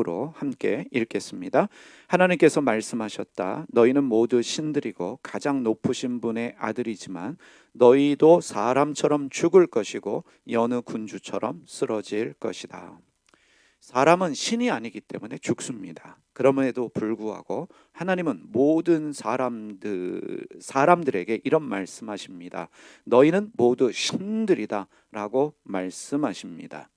제목으로 함께 읽겠습니다. 하나님께서 말씀하셨다. 너희는 모두 신들이고 가장 높으신 분의 아들이지만 너희도 사람처럼 죽을 것이고 여느 군주처럼 쓰러질 것이다. 사람은 신이 아니기 때문에 죽습니다. 그럼에도 불구하고 하나님은 모든 사람들에게 이런 말씀하십니다. 너희는 모두 신들이다 라고 말씀하십니다.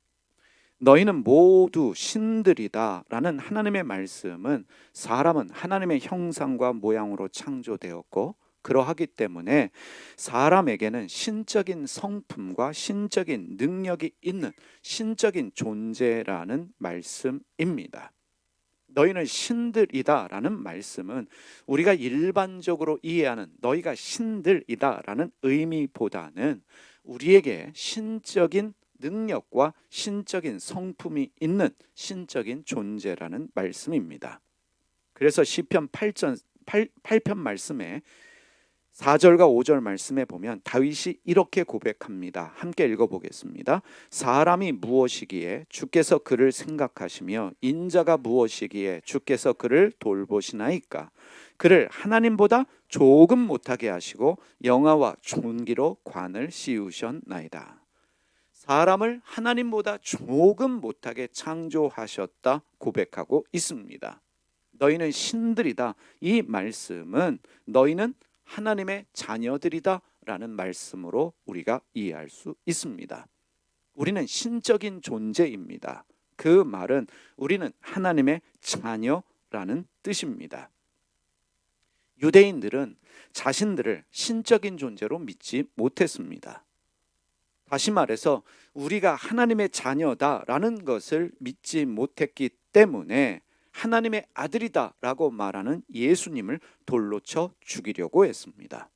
너희는 모두 신들이다 라는 하나님의 말씀은 사람은 하나님의 형상과 모양으로 창조되었고 그러하기 때문에 사람에게는 신적인 성품과 신적인 능력이 있는 신적인 존재라는 말씀입니다. 너희는 신들이다 라는 말씀은 우리가 일반적으로 이해하는 너희가 신들이다 라는 의미보다는 우리에게 신적인 능력과 신적인 성품이 있는 신적인 존재라는 말씀입니다. 그래서 시편 8편 말씀에 4절과 5절 말씀에 보면 다윗이 이렇게 고백합니다. 함께 읽어보겠습니다. 사람이 무엇이기에 주께서 그를 생각하시며 인자가 무엇이기에 주께서 그를 돌보시나이까. 그를 하나님보다 조금 못하게 하시고 영화와 존귀로 관을 씌우셨나이다. 사람을 하나님보다 조금 못하게 창조하셨다 고백하고 있습니다. 너희는 신들이다. 이 말씀은 너희는 하나님의 자녀들이다 라는 말씀으로 우리가 이해할 수 있습니다. 우리는 신적인 존재입니다. 그 말은 우리는 하나님의 자녀라는 뜻입니다. 유대인들은 자신들을 신적인 존재로 믿지 못했습니다. 다시 말해서 우리가 하나님의 자녀다라는 것을 믿지 못했기 때문에 하나님의 아들이다 라고 말하는 예수님을 돌로 쳐 죽이려고 했습니다.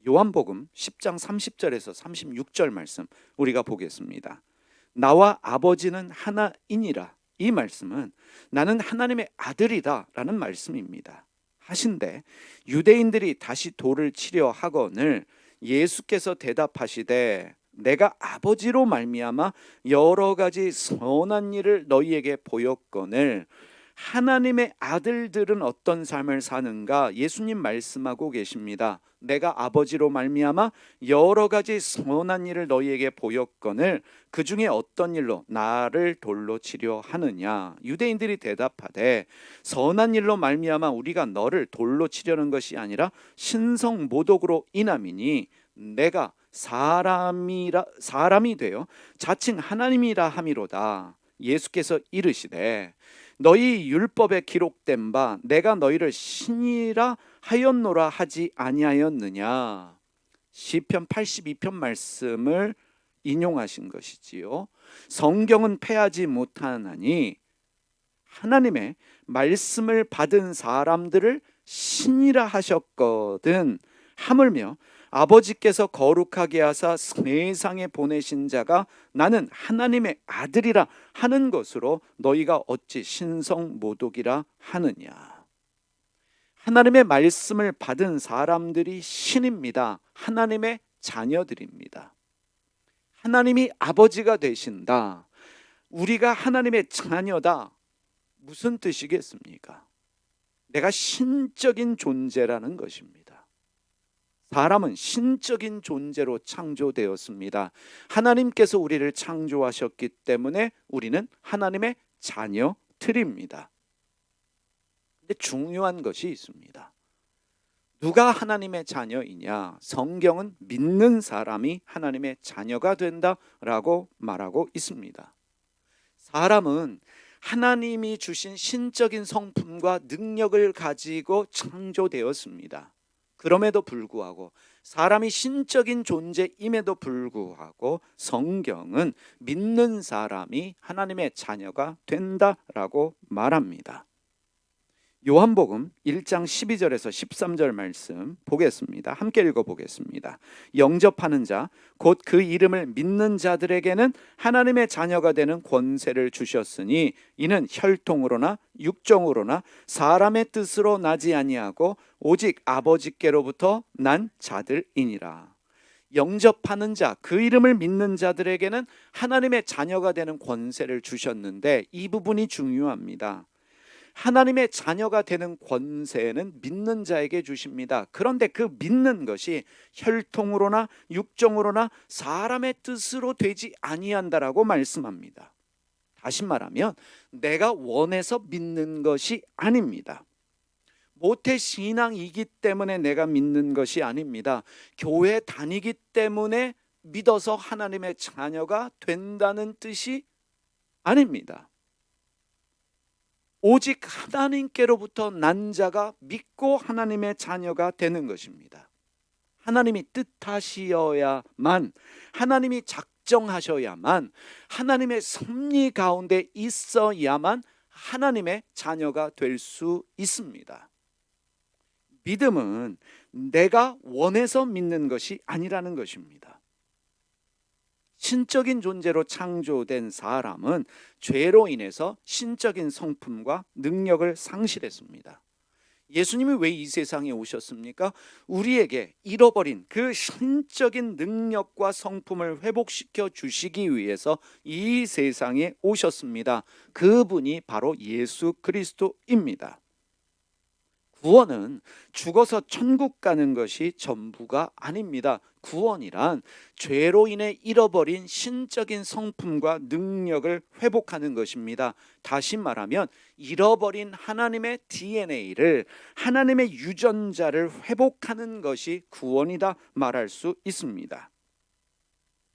요한복음 10장 30절에서 36절 말씀 우리가 보겠습니다. 나와 아버지는 하나이니라. 이 말씀은 나는 하나님의 아들이다 라는 말씀입니다. 하신데 유대인들이 다시 돌을 치려 하거늘 예수께서 대답하시되 내가 아버지로 말미암아 여러 가지 선한 일을 너희에게 보였거늘 하나님의 아들들은 어떤 삶을 사는가 예수님 말씀하고 계십니다. 내가 아버지로 말미암아 여러 가지 선한 일을 너희에게 보였거늘 그 중에 어떤 일로 나를 돌로 치려 하느냐. 유대인들이 대답하되 선한 일로 말미암아 우리가 너를 돌로 치려는 것이 아니라 신성 모독으로 인함이니 내가 사람이 되어 자칭 하나님이라 함이로다. 예수께서 이르시되 너희 율법에 기록된 바 내가 너희를 신이라 하였노라 하지 아니하였느냐. 시편 82편 말씀을 인용하신 것이지요. 성경은 패하지 못하나니 하나님의 말씀을 받은 사람들을 신이라 하셨거든. 하물며 아버지께서 거룩하게 하사 세상에 보내신 자가 나는 하나님의 아들이라 하는 것으로 너희가 어찌 신성모독이라 하느냐. 하나님의 말씀을 받은 사람들이 신입니다. 하나님의 자녀들입니다. 하나님이 아버지가 되신다. 우리가 하나님의 자녀다. 무슨 뜻이겠습니까? 내가 신적인 존재라는 것입니다. 사람은 신적인 존재로 창조되었습니다. 하나님께서 우리를 창조하셨기 때문에 우리는 하나님의 자녀들입니다. 근데 중요한 것이 있습니다. 누가 하나님의 자녀이냐? 성경은 믿는 사람이 하나님의 자녀가 된다라고 말하고 있습니다. 사람은 하나님이 주신 신적인 성품과 능력을 가지고 창조되었습니다. 그럼에도 불구하고 사람이 신적인 존재임에도 불구하고 성경은 믿는 사람이 하나님의 자녀가 된다라고 말합니다. 요한복음 1장 12절에서 13절 말씀 보겠습니다. 함께 읽어보겠습니다. 영접하는 자 곧 그 이름을 믿는 자들에게는 하나님의 자녀가 되는 권세를 주셨으니 이는 혈통으로나 육정으로나 사람의 뜻으로 나지 아니하고 오직 아버지께로부터 난 자들이니라. 영접하는 자, 그 이름을 믿는 자들에게는 하나님의 자녀가 되는 권세를 주셨는데 이 부분이 중요합니다. 하나님의 자녀가 되는 권세는 믿는 자에게 주십니다. 그런데 그 믿는 것이 혈통으로나 육정으로나 사람의 뜻으로 되지 아니한다라고 말씀합니다. 다시 말하면 내가 원해서 믿는 것이 아닙니다. 모태 신앙이기 때문에 내가 믿는 것이 아닙니다. 교회 다니기 때문에 믿어서 하나님의 자녀가 된다는 뜻이 아닙니다. 오직 하나님께로부터 난 자가 믿고 하나님의 자녀가 되는 것입니다. 하나님이 뜻하시어야만, 하나님이 작정하셔야만, 하나님의 섭리 가운데 있어야만 하나님의 자녀가 될 수 있습니다. 믿음은 내가 원해서 믿는 것이 아니라는 것입니다. 신적인 존재로 창조된 사람은 죄로 인해서 신적인 성품과 능력을 상실했습니다. 예수님이 왜 이 세상에 오셨습니까? 우리에게 잃어버린 그 신적인 능력과 성품을 회복시켜 주시기 위해서 이 세상에 오셨습니다. 그분이 바로 예수 그리스도입니다. 구원은 죽어서 천국 가는 것이 전부가 아닙니다. 구원이란 죄로 인해 잃어버린 신적인 성품과 능력을 회복하는 것입니다. 다시 말하면 잃어버린 하나님의 DNA를, 하나님의 유전자를 회복하는 것이 구원이다 말할 수 있습니다.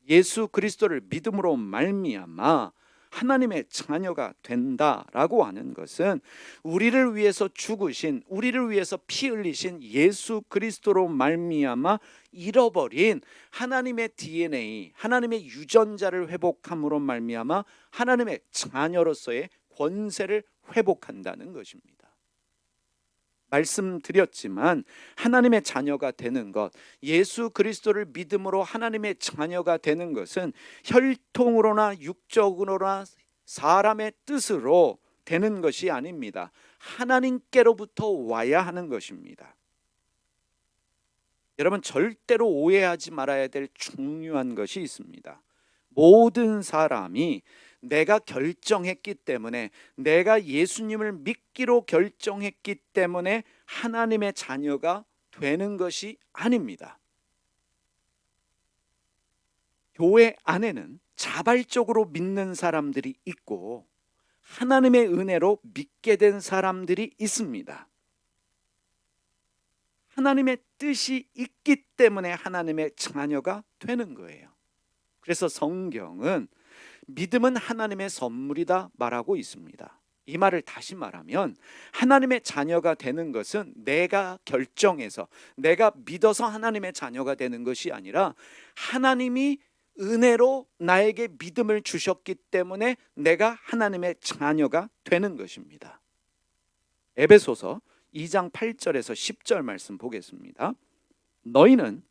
예수 그리스도를 믿음으로 말미암아 하나님의 자녀가 된다라고 하는 것은 우리를 위해서 죽으신, 우리를 위해서 피 흘리신 예수 그리스도로 말미암아 잃어버린 하나님의 DNA, 하나님의 유전자를 회복함으로 말미암아 하나님의 자녀로서의 권세를 회복한다는 것입니다. 말씀드렸지만 하나님의 자녀가 되는 것, 예수 그리스도를 믿음으로 하나님의 자녀가 되는 것은 혈통으로나 육적으로나 사람의 뜻으로 되는 것이 아닙니다. 하나님께로부터 와야 하는 것입니다. 여러분, 절대로 오해하지 말아야 될 중요한 것이 있습니다. 모든 사람이 내가 결정했기 때문에, 내가 예수님을 믿기로 결정했기 때문에 하나님의 자녀가 되는 것이 아닙니다. 교회 안에는 자발적으로 믿는 사람들이 있고 하나님의 은혜로 믿게 된 사람들이 있습니다. 하나님의 뜻이 있기 때문에 하나님의 자녀가 되는 거예요. 그래서 성경은 믿음은 하나님의 선물이다 말하고 있습니다. 이 말을 다시 말하면 하나님의 자녀가 되는 것은 내가 결정해서, 내가 믿어서 하나님의 자녀가 되는 것이 아니라 하나님이 은혜로 나에게 믿음을 주셨기 때문에 내가 하나님의 자녀가 되는 것입니다. 에베소서 2장 8절에서 10절 말씀 보겠습니다. 너희는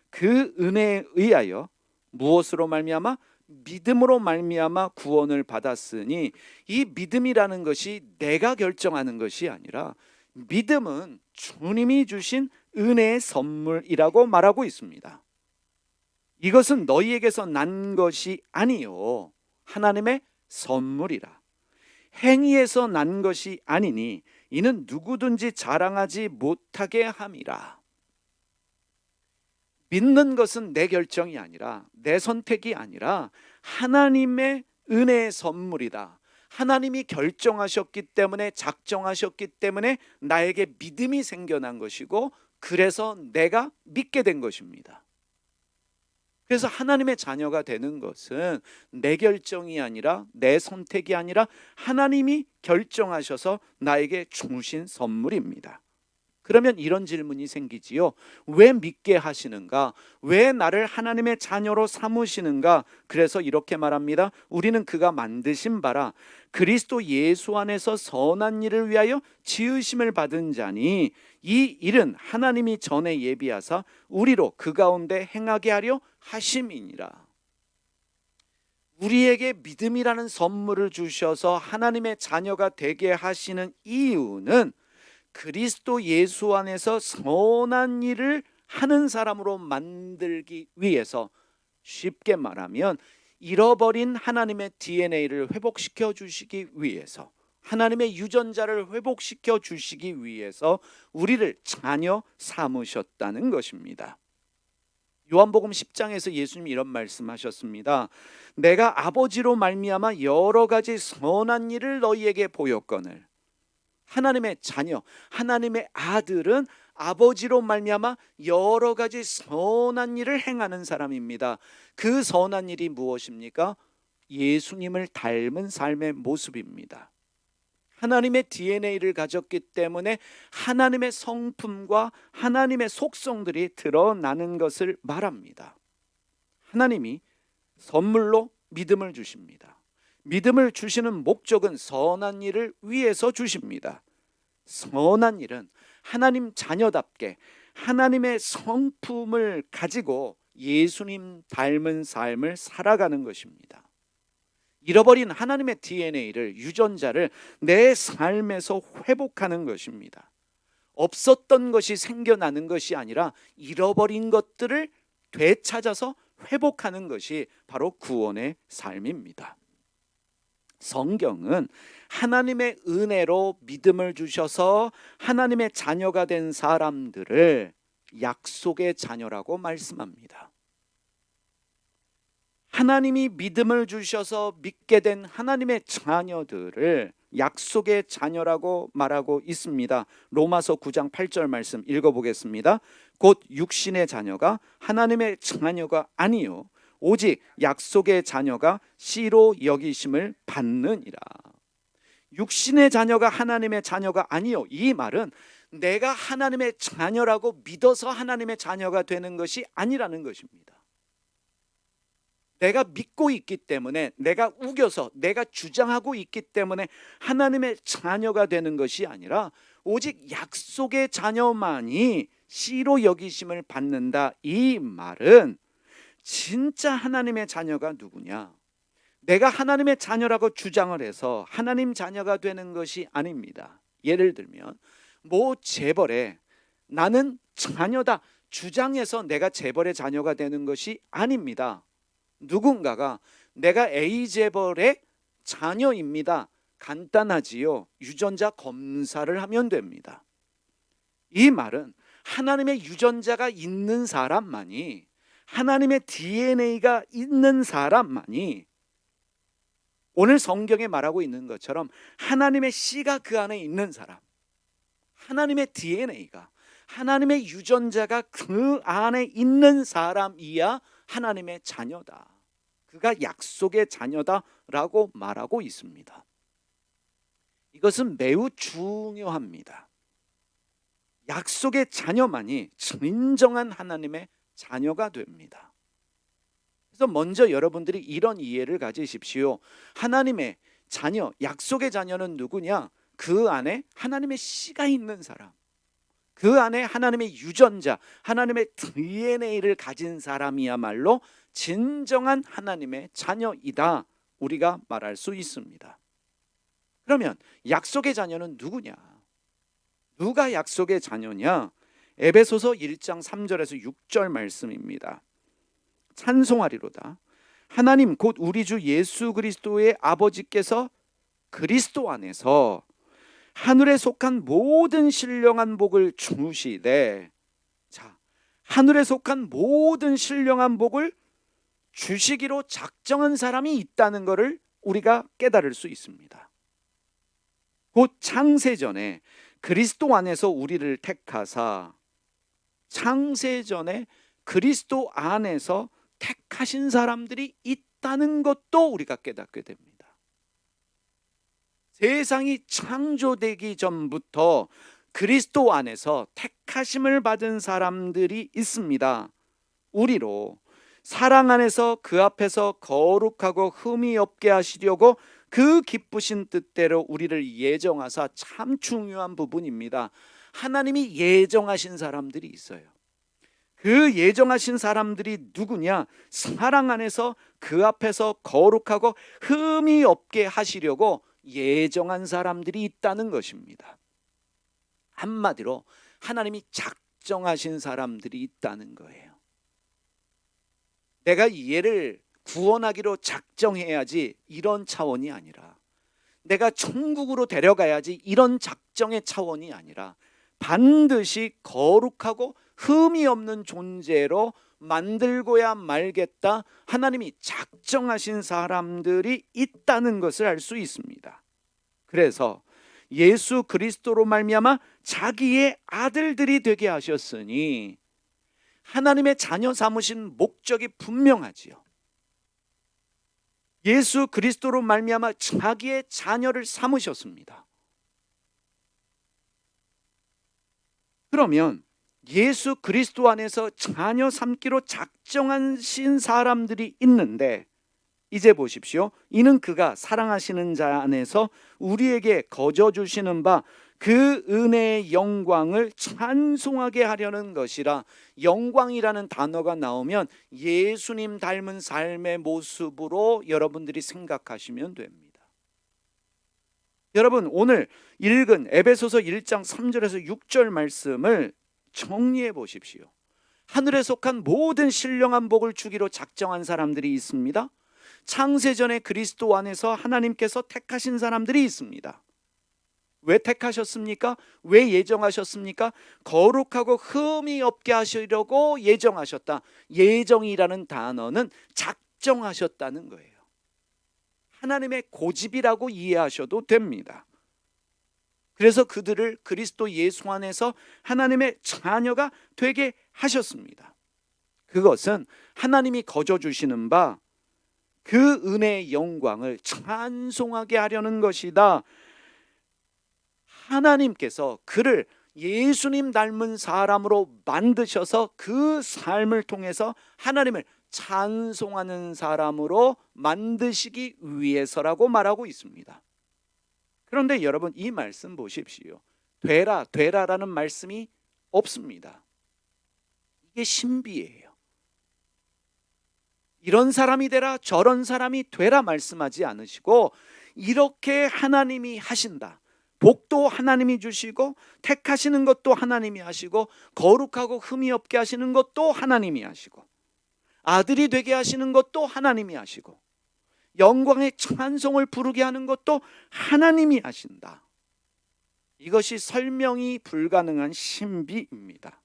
그 은혜에 의하여 무엇으로 말미암아? 믿음으로 말미암아 구원을 받았으니, 이 믿음이라는 것이 내가 결정하는 것이 아니라 믿음은 주님이 주신 은혜의 선물이라고 말하고 있습니다. 이것은 너희에게서 난 것이 아니요 하나님의 선물이라. 행위에서 난 것이 아니니 이는 누구든지 자랑하지 못하게 함이라. 믿는 것은 내 결정이 아니라, 내 선택이 아니라 하나님의 은혜의 선물이다. 하나님이 결정하셨기 때문에, 작정하셨기 때문에 나에게 믿음이 생겨난 것이고, 그래서 내가 믿게 된 것입니다. 그래서 하나님의 자녀가 되는 것은 내 결정이 아니라, 내 선택이 아니라 하나님이 결정하셔서 나에게 주신 선물입니다. 그러면 이런 질문이 생기지요. 왜 믿게 하시는가? 왜 나를 하나님의 자녀로 삼으시는가? 그래서 이렇게 말합니다. 우리는 그가 만드신 바라 그리스도 예수 안에서 선한 일을 위하여 지으심을 받은 자니, 이 일은 하나님이 전에 예비하사 우리로 그 가운데 행하게 하려 하심이니라. 우리에게 믿음이라는 선물을 주셔서 하나님의 자녀가 되게 하시는 이유는 그리스도 예수 안에서 선한 일을 하는 사람으로 만들기 위해서, 쉽게 말하면 잃어버린 하나님의 DNA를 회복시켜 주시기 위해서, 하나님의 유전자를 회복시켜 주시기 위해서 우리를 자녀 삼으셨다는 것입니다. 요한복음 10장에서 예수님이 이런 말씀하셨습니다. 내가 아버지로 말미암아 여러 가지 선한 일을 너희에게 보였거늘. 하나님의 자녀, 하나님의 아들은 아버지로 말미암아 여러 가지 선한 일을 행하는 사람입니다. 그 선한 일이 무엇입니까? 예수님을 닮은 삶의 모습입니다. 하나님의 DNA를 가졌기 때문에 하나님의 성품과 하나님의 속성들이 드러나는 것을 말합니다. 하나님이 선물로 믿음을 주십니다. 믿음을 주시는 목적은 선한 일을 위해서 주십니다. 선한 일은 하나님 자녀답게 하나님의 성품을 가지고 예수님 닮은 삶을 살아가는 것입니다. 잃어버린 하나님의 DNA를, 유전자를 내 삶에서 회복하는 것입니다. 없었던 것이 생겨나는 것이 아니라 잃어버린 것들을 되찾아서 회복하는 것이 바로 구원의 삶입니다. 성경은 하나님의 은혜로 믿음을 주셔서 하나님의 자녀가 된 사람들을 약속의 자녀라고 말씀합니다. 하나님이 믿음을 주셔서 믿게 된 하나님의 자녀들을 약속의 자녀라고 말하고 있습니다. 로마서 9장 8절 말씀 읽어보겠습니다. 곧 육신의 자녀가 하나님의 자녀가 아니요 오직 약속의 자녀가 씨로 여기심을 받느니라. 육신의 자녀가 하나님의 자녀가 아니요, 이 말은 내가 하나님의 자녀라고 믿어서 하나님의 자녀가 되는 것이 아니라는 것입니다. 내가 믿고 있기 때문에, 내가 우겨서 내가 주장하고 있기 때문에 하나님의 자녀가 되는 것이 아니라 오직 약속의 자녀만이 씨로 여기심을 받는다. 이 말은 진짜 하나님의 자녀가 누구냐? 내가 하나님의 자녀라고 주장을 해서 하나님 자녀가 되는 것이 아닙니다. 예를 들면 모 재벌에 나는 자녀다 주장해서 내가 재벌의 자녀가 되는 것이 아닙니다. 누군가가 내가 A 재벌의 자녀입니다. 간단하지요. 유전자 검사를 하면 됩니다. 이 말은 하나님의 유전자가 있는 사람만이, 하나님의 DNA가 있는 사람만이, 오늘 성경에 말하고 있는 것처럼 하나님의 씨가 그 안에 있는 사람, 하나님의 DNA가, 하나님의 유전자가 그 안에 있는 사람이야 하나님의 자녀다. 그가 약속의 자녀다라고 말하고 있습니다. 이것은 매우 중요합니다. 약속의 자녀만이 진정한 하나님의 자녀가 됩니다. 그래서 먼저 여러분들이 이런 이해를 가지십시오. 하나님의 자녀, 약속의 자녀는 누구냐? 그 안에 하나님의 씨가 있는 사람, 그 안에 하나님의 유전자, 하나님의 DNA를 가진 사람이야말로 진정한 하나님의 자녀이다, 우리가 말할 수 있습니다. 그러면 약속의 자녀는 누구냐? 누가 약속의 자녀냐? 에베소서 1장 3절에서 6절 말씀입니다. 찬송하리로다. 하나님 곧 우리 주 예수 그리스도의 아버지께서 그리스도 안에서 하늘에 속한 모든 신령한 복을 주시되, 자, 하늘에 속한 모든 신령한 복을 주시기로 작정한 사람이 있다는 것을 우리가 깨달을 수 있습니다. 곧 창세전에 그리스도 안에서 우리를 택하사, 창세전에 그리스도 안에서 택하신 사람들이 있다는 것도 우리가 깨닫게 됩니다. 세상이 창조되기 전부터 그리스도 안에서 택하심을 받은 사람들이 있습니다. 우리로 사랑 안에서 그 앞에서 거룩하고 흠이 없게 하시려고 그 기쁘신 뜻대로 우리를 예정하사, 참 중요한 부분입니다. 하나님이 예정하신 사람들이 있어요. 그 예정하신 사람들이 누구냐? 사랑 안에서 그 앞에서 거룩하고 흠이 없게 하시려고 예정한 사람들이 있다는 것입니다. 한마디로 하나님이 작정하신 사람들이 있다는 거예요. 내가 얘를 구원하기로 작정해야지 이런 차원이 아니라, 내가 천국으로 데려가야지 이런 작정의 차원이 아니라, 반드시 거룩하고 흠이 없는 존재로 만들고야 말겠다 하나님이 작정하신 사람들이 있다는 것을 알 수 있습니다. 그래서 예수 그리스도로 말미암아 자기의 아들들이 되게 하셨으니 하나님의 자녀 삼으신 목적이 분명하지요. 예수 그리스도로 말미암아 자기의 자녀를 삼으셨습니다. 그러면 예수 그리스도 안에서 자녀 삼기로 작정하신 사람들이 있는데, 이제 보십시오. 이는 그가 사랑하시는 자 안에서 우리에게 거저 주시는 바 그 은혜의 영광을 찬송하게 하려는 것이라. 영광이라는 단어가 나오면 예수님 닮은 삶의 모습으로 여러분들이 생각하시면 됩니다. 여러분, 오늘 읽은 에베소서 1장 3절에서 6절 말씀을 정리해 보십시오. 하늘에 속한 모든 신령한 복을 주기로 작정한 사람들이 있습니다. 창세전에 그리스도 안에서 하나님께서 택하신 사람들이 있습니다. 왜 택하셨습니까? 왜 예정하셨습니까? 거룩하고 흠이 없게 하시려고 예정하셨다. 예정이라는 단어는 작정하셨다는 거예요. 하나님의 고집이라고 이해하셔도 됩니다. 그래서 그들을 그리스도 예수 안에서 하나님의 자녀가 되게 하셨습니다. 그것은 하나님이 거저 주시는 바 그 은혜의 영광을 찬송하게 하려는 것이다. 하나님께서 그를 예수님 닮은 사람으로 만드셔서 그 삶을 통해서 하나님을 찬송하는 사람으로 만드시기 위해서라고 말하고 있습니다. 그런데 여러분, 이 말씀 보십시오. 되라 되라라는 말씀이 없습니다. 이게 신비예요. 이런 사람이 되라 저런 사람이 되라 말씀하지 않으시고, 이렇게 하나님이 하신다. 복도 하나님이 주시고, 택하시는 것도 하나님이 하시고, 거룩하고 흠이 없게 하시는 것도 하나님이 하시고, 아들이 되게 하시는 것도 하나님이 하시고, 영광의 찬송을 부르게 하는 것도 하나님이 하신다. 이것이 설명이 불가능한 신비입니다.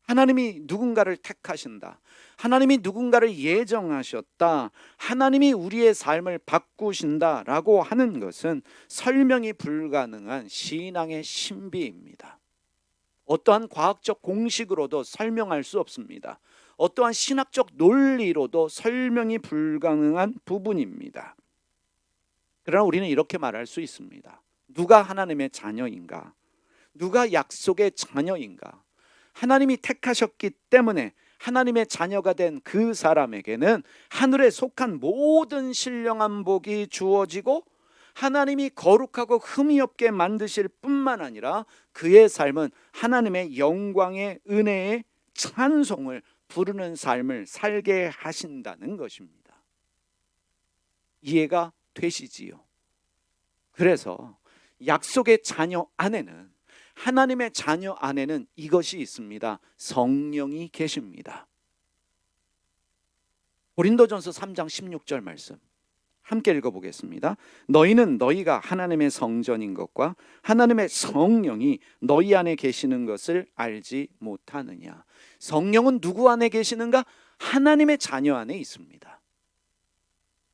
하나님이 누군가를 택하신다. 하나님이 누군가를 예정하셨다. 하나님이 우리의 삶을 바꾸신다라고 하는 것은 설명이 불가능한 신앙의 신비입니다. 어떠한 과학적 공식으로도 설명할 수 없습니다. 어떠한 신학적 논리로도 설명이 불가능한 부분입니다. 그러나 우리는 이렇게 말할 수 있습니다. 누가 하나님의 자녀인가? 누가 약속의 자녀인가? 하나님이 택하셨기 때문에 하나님의 자녀가 된 그 사람에게는 하늘에 속한 모든 신령한 복이 주어지고, 하나님이 거룩하고 흠이 없게 만드실 뿐만 아니라 그의 삶은 하나님의 영광의 은혜의 찬송을 부르는 삶을 살게 하신다는 것입니다. 이해가 되시지요? 그래서 약속의 자녀 안에는, 하나님의 자녀 안에는 이것이 있습니다. 성령이 계십니다. 고린도전서 3장 16절 말씀 함께 읽어보겠습니다. 너희는 너희가 하나님의 성전인 것과 하나님의 성령이 너희 안에 계시는 것을 알지 못하느냐. 성령은 누구 안에 계시는가? 하나님의 자녀 안에 있습니다.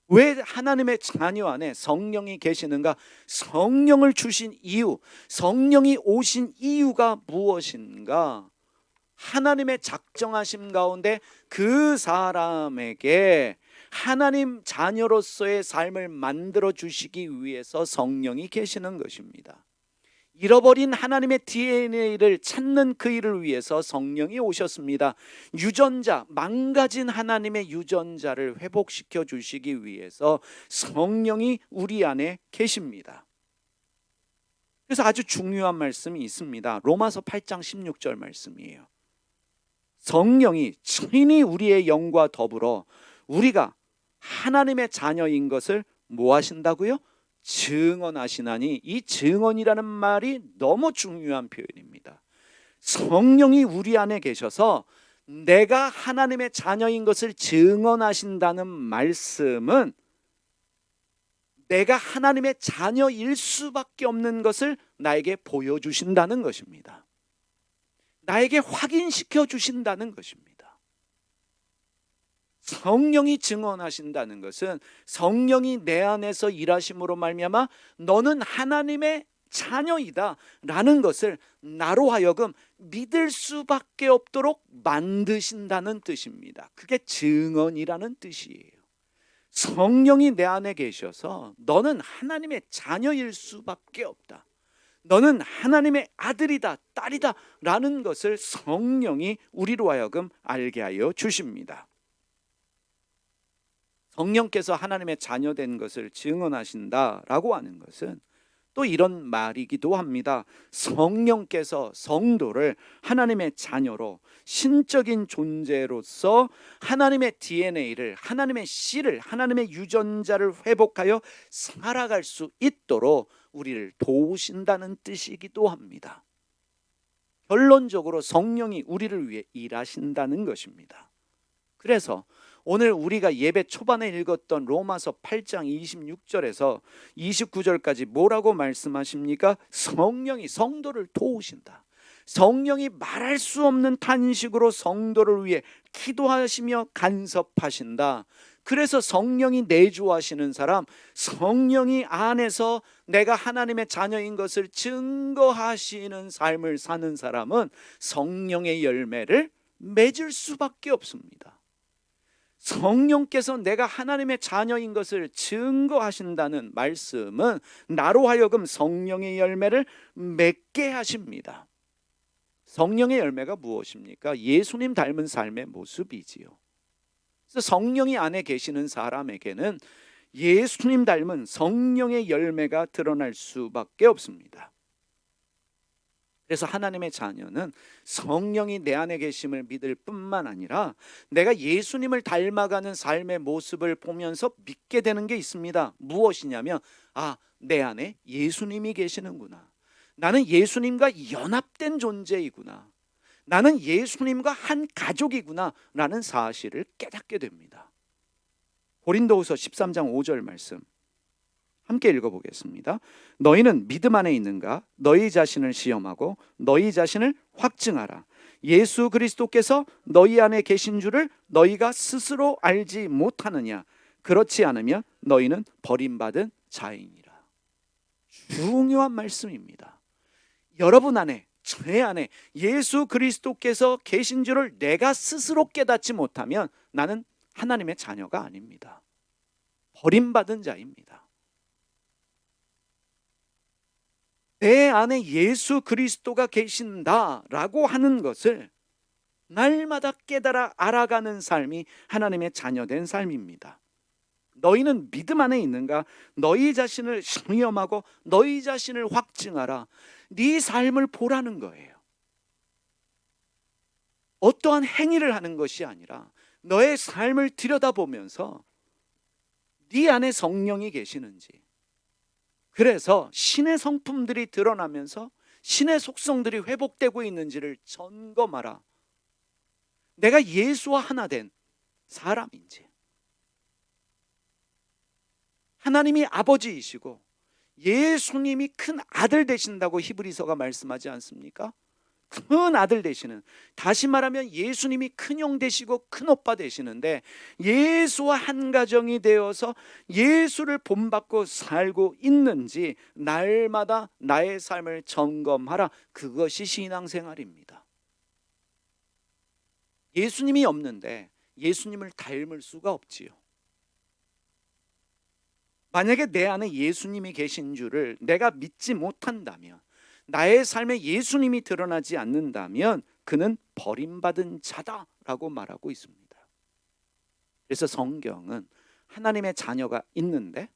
왜 하나님의 자녀 안에 성령이 계시는가? 성령을 주신 이유, 성령이 오신 이유가 무엇인가? 하나님의 작정하심 가운데 그 사람에게 하나님 자녀로서의 삶을 만들어 주시기 위해서 성령이 계시는 것입니다. 잃어버린 하나님의 DNA를 찾는 그 일을 위해서 성령이 오셨습니다. 유전자, 망가진 하나님의 유전자를 회복시켜 주시기 위해서 성령이 우리 안에 계십니다. 그래서 아주 중요한 말씀이 있습니다. 로마서 8장 16절 말씀이에요. 성령이 친히 우리의 영과 더불어 우리가 하나님의 자녀인 것을 뭐 하신다고요? 증언하시나니. 이 증언이라는 말이 너무 중요한 표현입니다. 성령이 우리 안에 계셔서 내가 하나님의 자녀인 것을 증언하신다는 말씀은 내가 하나님의 자녀일 수밖에 없는 것을 나에게 보여주신다는 것입니다. 나에게 확인시켜 주신다는 것입니다. 성령이 증언하신다는 것은 성령이 내 안에서 일하심으로 말미암아 너는 하나님의 자녀이다 라는 것을 나로 하여금 믿을 수밖에 없도록 만드신다는 뜻입니다. 그게 증언이라는 뜻이에요. 성령이 내 안에 계셔서 너는 하나님의 자녀일 수밖에 없다, 너는 하나님의 아들이다, 딸이다 라는 것을 성령이 우리로 하여금 알게 하여 주십니다. 성령께서 하나님의 자녀된 것을 증언하신다라고 하는 것은 또 이런 말이기도 합니다. 성령께서 성도를 하나님의 자녀로, 신적인 존재로서 하나님의 DNA를, 하나님의 씨를, 하나님의 유전자를 회복하여 살아갈 수 있도록 우리를 도우신다는 뜻이기도 합니다. 결론적으로 성령이 우리를 위해 일하신다는 것입니다. 그래서 오늘 우리가 예배 초반에 읽었던 로마서 8장 26절에서 29절까지 뭐라고 말씀하십니까? 성령이 성도를 도우신다. 성령이 말할 수 없는 탄식으로 성도를 위해 기도하시며 간섭하신다. 그래서 성령이 내주하시는 사람, 성령이 안에서 내가 하나님의 자녀인 것을 증거하시는 삶을 사는 사람은 성령의 열매를 맺을 수밖에 없습니다. 성령께서 내가 하나님의 자녀인 것을 증거하신다는 말씀은 나로 하여금 성령의 열매를 맺게 하십니다. 성령의 열매가 무엇입니까? 예수님 닮은 삶의 모습이지요. 그래서 성령이 안에 계시는 사람에게는 예수님 닮은 성령의 열매가 드러날 수밖에 없습니다. 그래서 하나님의 자녀는 성령이 내 안에 계심을 믿을 뿐만 아니라 내가 예수님을 닮아가는 삶의 모습을 보면서 믿게 되는 게 있습니다. 무엇이냐면, 내 안에 예수님이 계시는구나, 나는 예수님과 연합된 존재이구나, 나는 예수님과 한 가족이구나 라는 사실을 깨닫게 됩니다. 고린도후서 13장 5절 말씀 함께 읽어보겠습니다. 너희는 믿음 안에 있는가? 너희 자신을 시험하고 너희 자신을 확증하라. 예수 그리스도께서 너희 안에 계신 줄을 너희가 스스로 알지 못하느냐? 그렇지 않으면 너희는 버림받은 자이니라. 중요한 말씀입니다. 여러분 안에, 제 안에 예수 그리스도께서 계신 줄을 내가 스스로 깨닫지 못하면 나는 하나님의 자녀가 아닙니다. 버림받은 자입니다. 내 안에 예수 그리스도가 계신다라고 하는 것을 날마다 깨달아 알아가는 삶이 하나님의 자녀된 삶입니다. 너희는 믿음 안에 있는가? 너희 자신을 시험하고 너희 자신을 확증하라. 네 삶을 보라는 거예요. 어떠한 행위를 하는 것이 아니라 너의 삶을 들여다보면서 네 안에 성령이 계시는지, 그래서 신의 성품들이 드러나면서 신의 속성들이 회복되고 있는지를 점검하라. 내가 예수와 하나 된 사람인지, 하나님이 아버지이시고 예수님이 큰 아들 되신다고 히브리서가 말씀하지 않습니까? 큰 아들 되시는, 다시 말하면 예수님이 큰형 되시고 큰오빠 되시는데 예수와 한 가정이 되어서 예수를 본받고 살고 있는지 날마다 나의 삶을 점검하라. 그것이 신앙생활입니다. 예수님이 없는데 예수님을 닮을 수가 없지요. 만약에 내 안에 예수님이 계신 줄을 내가 믿지 못한다면, 나의 삶에 예수님이 드러나지 않는다면 그는 버림받은 자다라고 말하고 있습니다. 그래서 성경은 하나님의 자녀가 있는데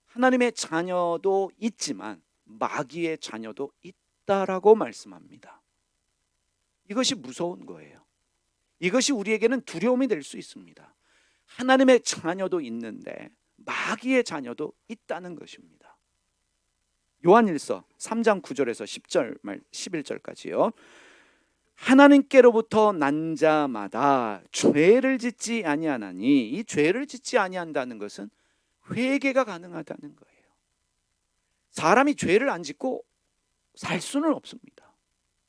하나님의 자녀도 있지만 마귀의 자녀도 있다라고 말씀합니다. 이것이 무서운 거예요. 이것이 우리에게는 두려움이 될 수 있습니다. 하나님의 자녀도 있는데 마귀의 자녀도 있다는 것입니다. 요한일서 3장 9절에서 10절 말 11절까지요. 하나님께로부터 난 자마다 죄를 짓지 아니하나니, 이 죄를 짓지 아니한다는 것은 회개가 가능하다는 거예요. 사람이 죄를 안 짓고 살 수는 없습니다.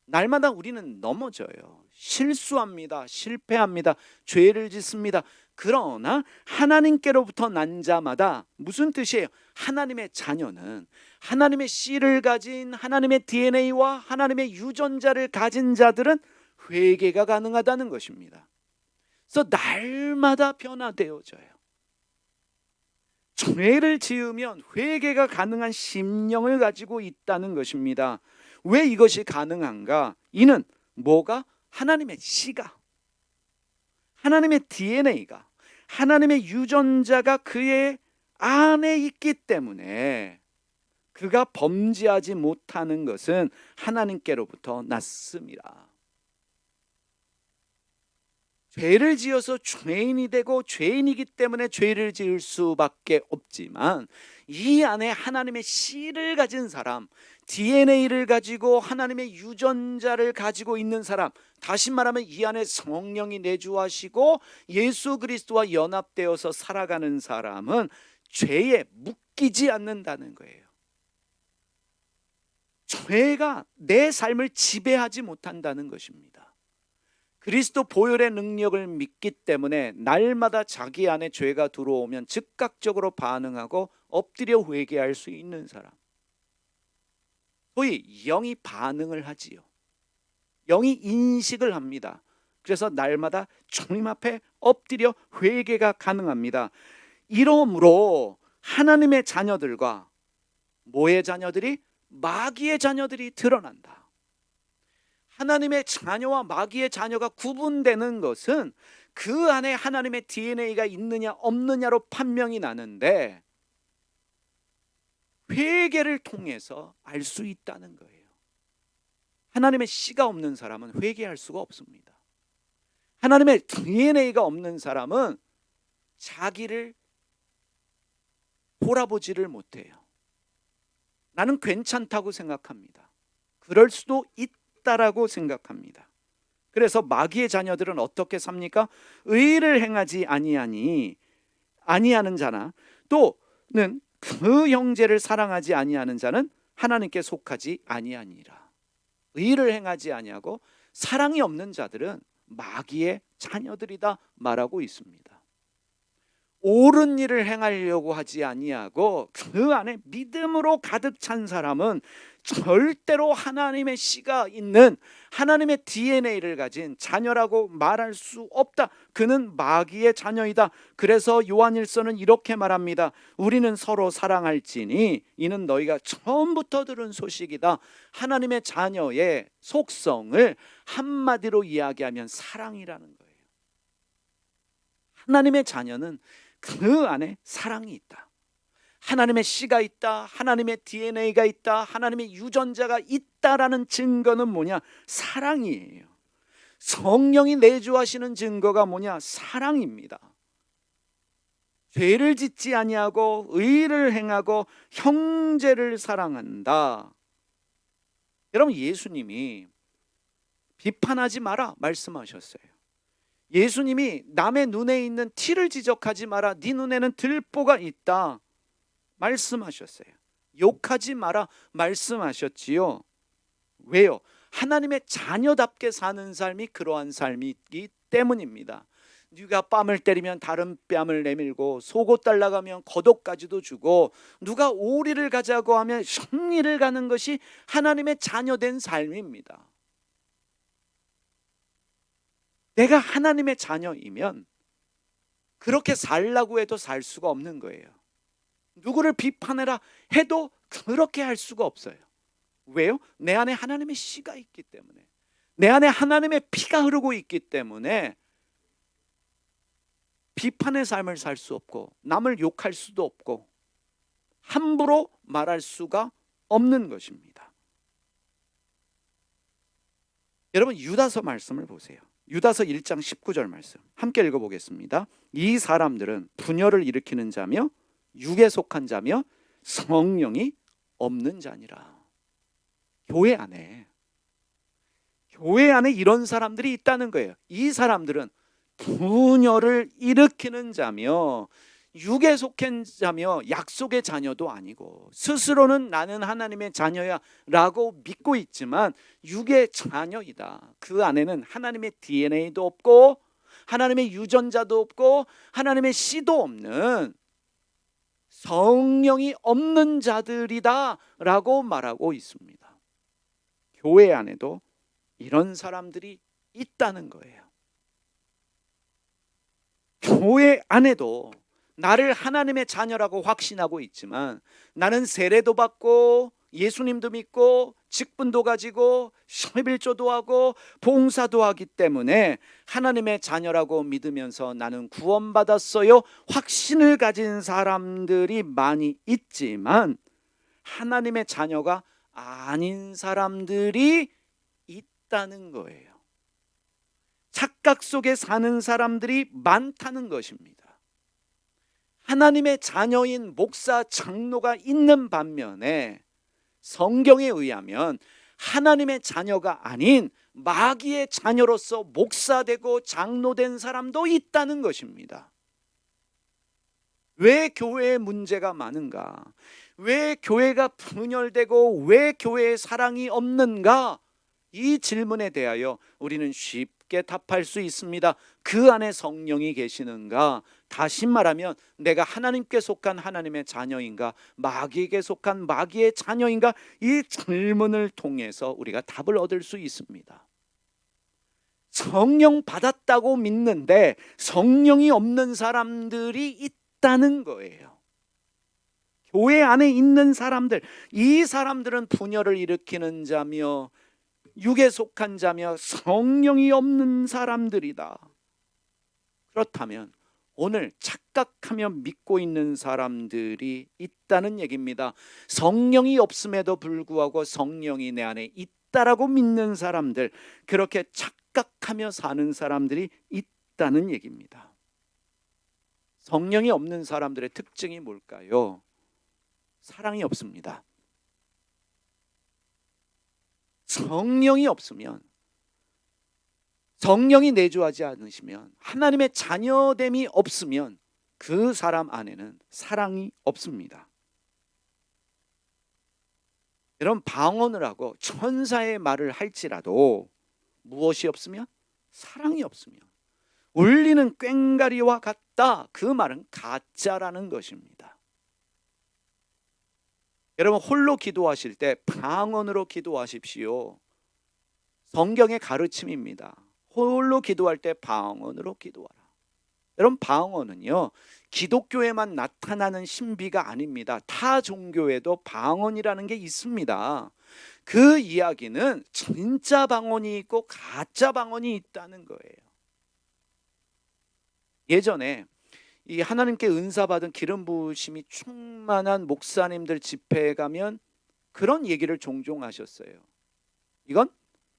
날마다 우리는 넘어져요. 실수합니다. 실패합니다. 죄를 짓습니다. 그러나 하나님께로부터 난 자마다, 무슨 뜻이에요? 하나님의 자녀는 하나님의 씨를 가진, 하나님의 DNA와 하나님의 유전자를 가진 자들은 회개가 가능하다는 것입니다. 그래서 날마다 변화되어져요. 죄를 지으면 회개가 가능한 심령을 가지고 있다는 것입니다. 왜 이것이 가능한가? 이는 뭐가? 하나님의 씨가, 하나님의 DNA가, 하나님의 유전자가 그의 안에 있기 때문에 그가 범죄하지 못하는 것은 하나님께로부터 났습니다. 죄를 지어서 죄인이 되고 죄인이기 때문에 죄를 지을 수밖에 없지만, 이 안에 하나님의 씨를 가진 사람, DNA를 가지고 하나님의 유전자를 가지고 있는 사람, 다시 말하면 이 안에 성령이 내주하시고 예수 그리스도와 연합되어서 살아가는 사람은 죄에 묶이지 않는다는 거예요. 죄가 내 삶을 지배하지 못한다는 것입니다. 그리스도 보혈의 능력을 믿기 때문에 날마다 자기 안에 죄가 들어오면 즉각적으로 반응하고 엎드려 회개할 수 있는 사람, 소위 영이 반응을 하지요. 영이 인식을 합니다. 그래서 날마다 주님 앞에 엎드려 회개가 가능합니다. 이러므로 하나님의 자녀들과 뭐의 자녀들이? 마귀의 자녀들이 드러난다. 하나님의 자녀와 마귀의 자녀가 구분되는 것은 그 안에 하나님의 DNA가 있느냐 없느냐로 판명이 나는데, 회개를 통해서 알 수 있다는 거예요. 하나님의 씨가 없는 사람은 회개할 수가 없습니다. 하나님의 DNA가 없는 사람은 자기를 돌아보지를 못해요. 나는 괜찮다고 생각합니다. 그럴 수도 있다라고 생각합니다. 그래서 마귀의 자녀들은 어떻게 삽니까? 의를 행하지 아니하는 자나, 또는 그 형제를 사랑하지 아니하는 자는 하나님께 속하지 아니하니라. 의를 행하지 아니하고 사랑이 없는 자들은 마귀의 자녀들이다 말하고 있습니다. 옳은 일을 행하려고 하지 아니하고 그 안에 믿음으로 가득 찬 사람은 절대로 하나님의 씨가 있는, 하나님의 DNA를 가진 자녀라고 말할 수 없다. 그는 마귀의 자녀이다. 그래서 요한일서는 이렇게 말합니다. 우리는 서로 사랑할지니 이는 너희가 처음부터 들은 소식이다. 하나님의 자녀의 속성을 한마디로 이야기하면 사랑이라는 거예요. 하나님의 자녀는 그 안에 사랑이 있다. 하나님의 씨가 있다. 하나님의 DNA가 있다. 하나님의 유전자가 있다라는 증거는 뭐냐? 사랑이에요. 성령이 내주하시는 증거가 뭐냐? 사랑입니다. 죄를 짓지 아니하고 의를 행하고 형제를 사랑한다. 여러분, 예수님이 비판하지 마라 말씀하셨어요. 예수님이 남의 눈에 있는 티를 지적하지 마라. 네 눈에는 들보가 있다 말씀하셨어요. 욕하지 마라 말씀하셨지요. 왜요? 하나님의 자녀답게 사는 삶이 그러한 삶이기 때문입니다. 네가 뺨을 때리면 다른 뺨을 내밀고 속옷 달라가면 겉옷까지도 주고, 누가 오리를 가자고 하면 승리를 가는 것이 하나님의 자녀된 삶입니다. 내가 하나님의 자녀이면 그렇게 살라고 해도 살 수가 없는 거예요. 누구를 비판해라 해도 그렇게 할 수가 없어요. 왜요? 내 안에 하나님의 씨가 있기 때문에, 내 안에 하나님의 피가 흐르고 있기 때문에 비판의 삶을 살 수 없고 남을 욕할 수도 없고 함부로 말할 수가 없는 것입니다. 여러분, 유다서 말씀을 보세요. 유다서 1장 19절 말씀 함께 읽어보겠습니다. 이 사람들은 분열을 일으키는 자며 육에 속한 자며 성령이 없는 자니라. 교회 안에 이런 사람들이 있다는 거예요. 이 사람들은 분열을 일으키는 자며 육에 속한 자며 약속의 자녀도 아니고, 스스로는 나는 하나님의 자녀야 라고 믿고 있지만 육의 자녀이다. 그 안에는 하나님의 DNA도 없고 하나님의 유전자도 없고 하나님의 씨도 없는 성령이 없는 자들이다 라고 말하고 있습니다. 교회 안에도 이런 사람들이 있다는 거예요. 교회 안에도 나를 하나님의 자녀라고 확신하고 있지만 나는 세례도 받고 예수님도 믿고 직분도 가지고 11조도 하고 봉사도 하기 때문에 하나님의 자녀라고 믿으면서 나는 구원받았어요 확신을 가진 사람들이 많이 있지만 하나님의 자녀가 아닌 사람들이 있다는 거예요. 착각 속에 사는 사람들이 많다는 것입니다. 하나님의 자녀인 목사, 장로가 있는 반면에 성경에 의하면 하나님의 자녀가 아닌 마귀의 자녀로서 목사되고 장로된 사람도 있다는 것입니다. 왜 교회에 문제가 많은가? 왜 교회가 분열되고 왜 교회에 사랑이 없는가? 이 질문에 대하여 우리는 쉽게 답할 수 있습니다. 그 안에 성령이 계시는가? 다시 말하면 내가 하나님께 속한 하나님의 자녀인가? 마귀에게 속한 마귀의 자녀인가? 이 질문을 통해서 우리가 답을 얻을 수 있습니다. 성령 받았다고 믿는데 성령이 없는 사람들이 있다는 거예요. 교회 안에 있는 사람들, 이 사람들은 분열을 일으키는 자며 육에 속한 자며 성령이 없는 사람들이다. 그렇다면 오늘 착각하며 믿고 있는 사람들이 있다는 얘기입니다. 성령이 없음에도 불구하고 성령이 내 안에 있다라고 믿는 사람들, 그렇게 착각하며 사는 사람들이 있다는 얘기입니다. 성령이 없는 사람들의 특징이 뭘까요? 사랑이 없습니다. 성령이 없으면, 성령이 내주하지 않으시면, 하나님의 자녀됨이 없으면 그 사람 안에는 사랑이 없습니다. 여러분, 방언을 하고 천사의 말을 할지라도 무엇이 없으면? 사랑이 없으면 울리는 꽹과리와 같다. 그 말은 가짜라는 것입니다. 여러분, 홀로 기도하실 때 방언으로 기도하십시오. 성경의 가르침입니다. 홀로 기도할 때 방언으로 기도하라. 여러분, 방언은요 기독교에만 나타나는 신비가 아닙니다. 타 종교에도 방언이라는 게 있습니다. 그 이야기는 진짜 방언이 있고 가짜 방언이 있다는 거예요. 예전에 이 하나님께 은사 받은 기름 부으심이 충만한 목사님들 집회에 가면 그런 얘기를 종종 하셨어요. 이건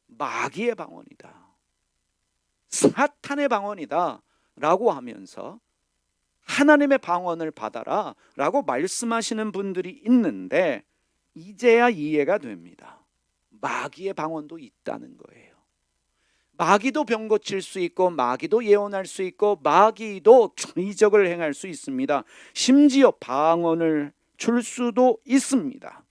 마귀의 방언이다, 사탄의 방언이다 라고 하면서 하나님의 방언을 받아라 라고 말씀하시는 분들이 있는데 이제야 이해가 됩니다. 마귀의 방언도 있다는 거예요. 마귀도 병 고칠 수 있고 마귀도 예언할 수 있고 마귀도 이적을 행할 수 있습니다. 심지어 방언을 줄 수도 있습니다.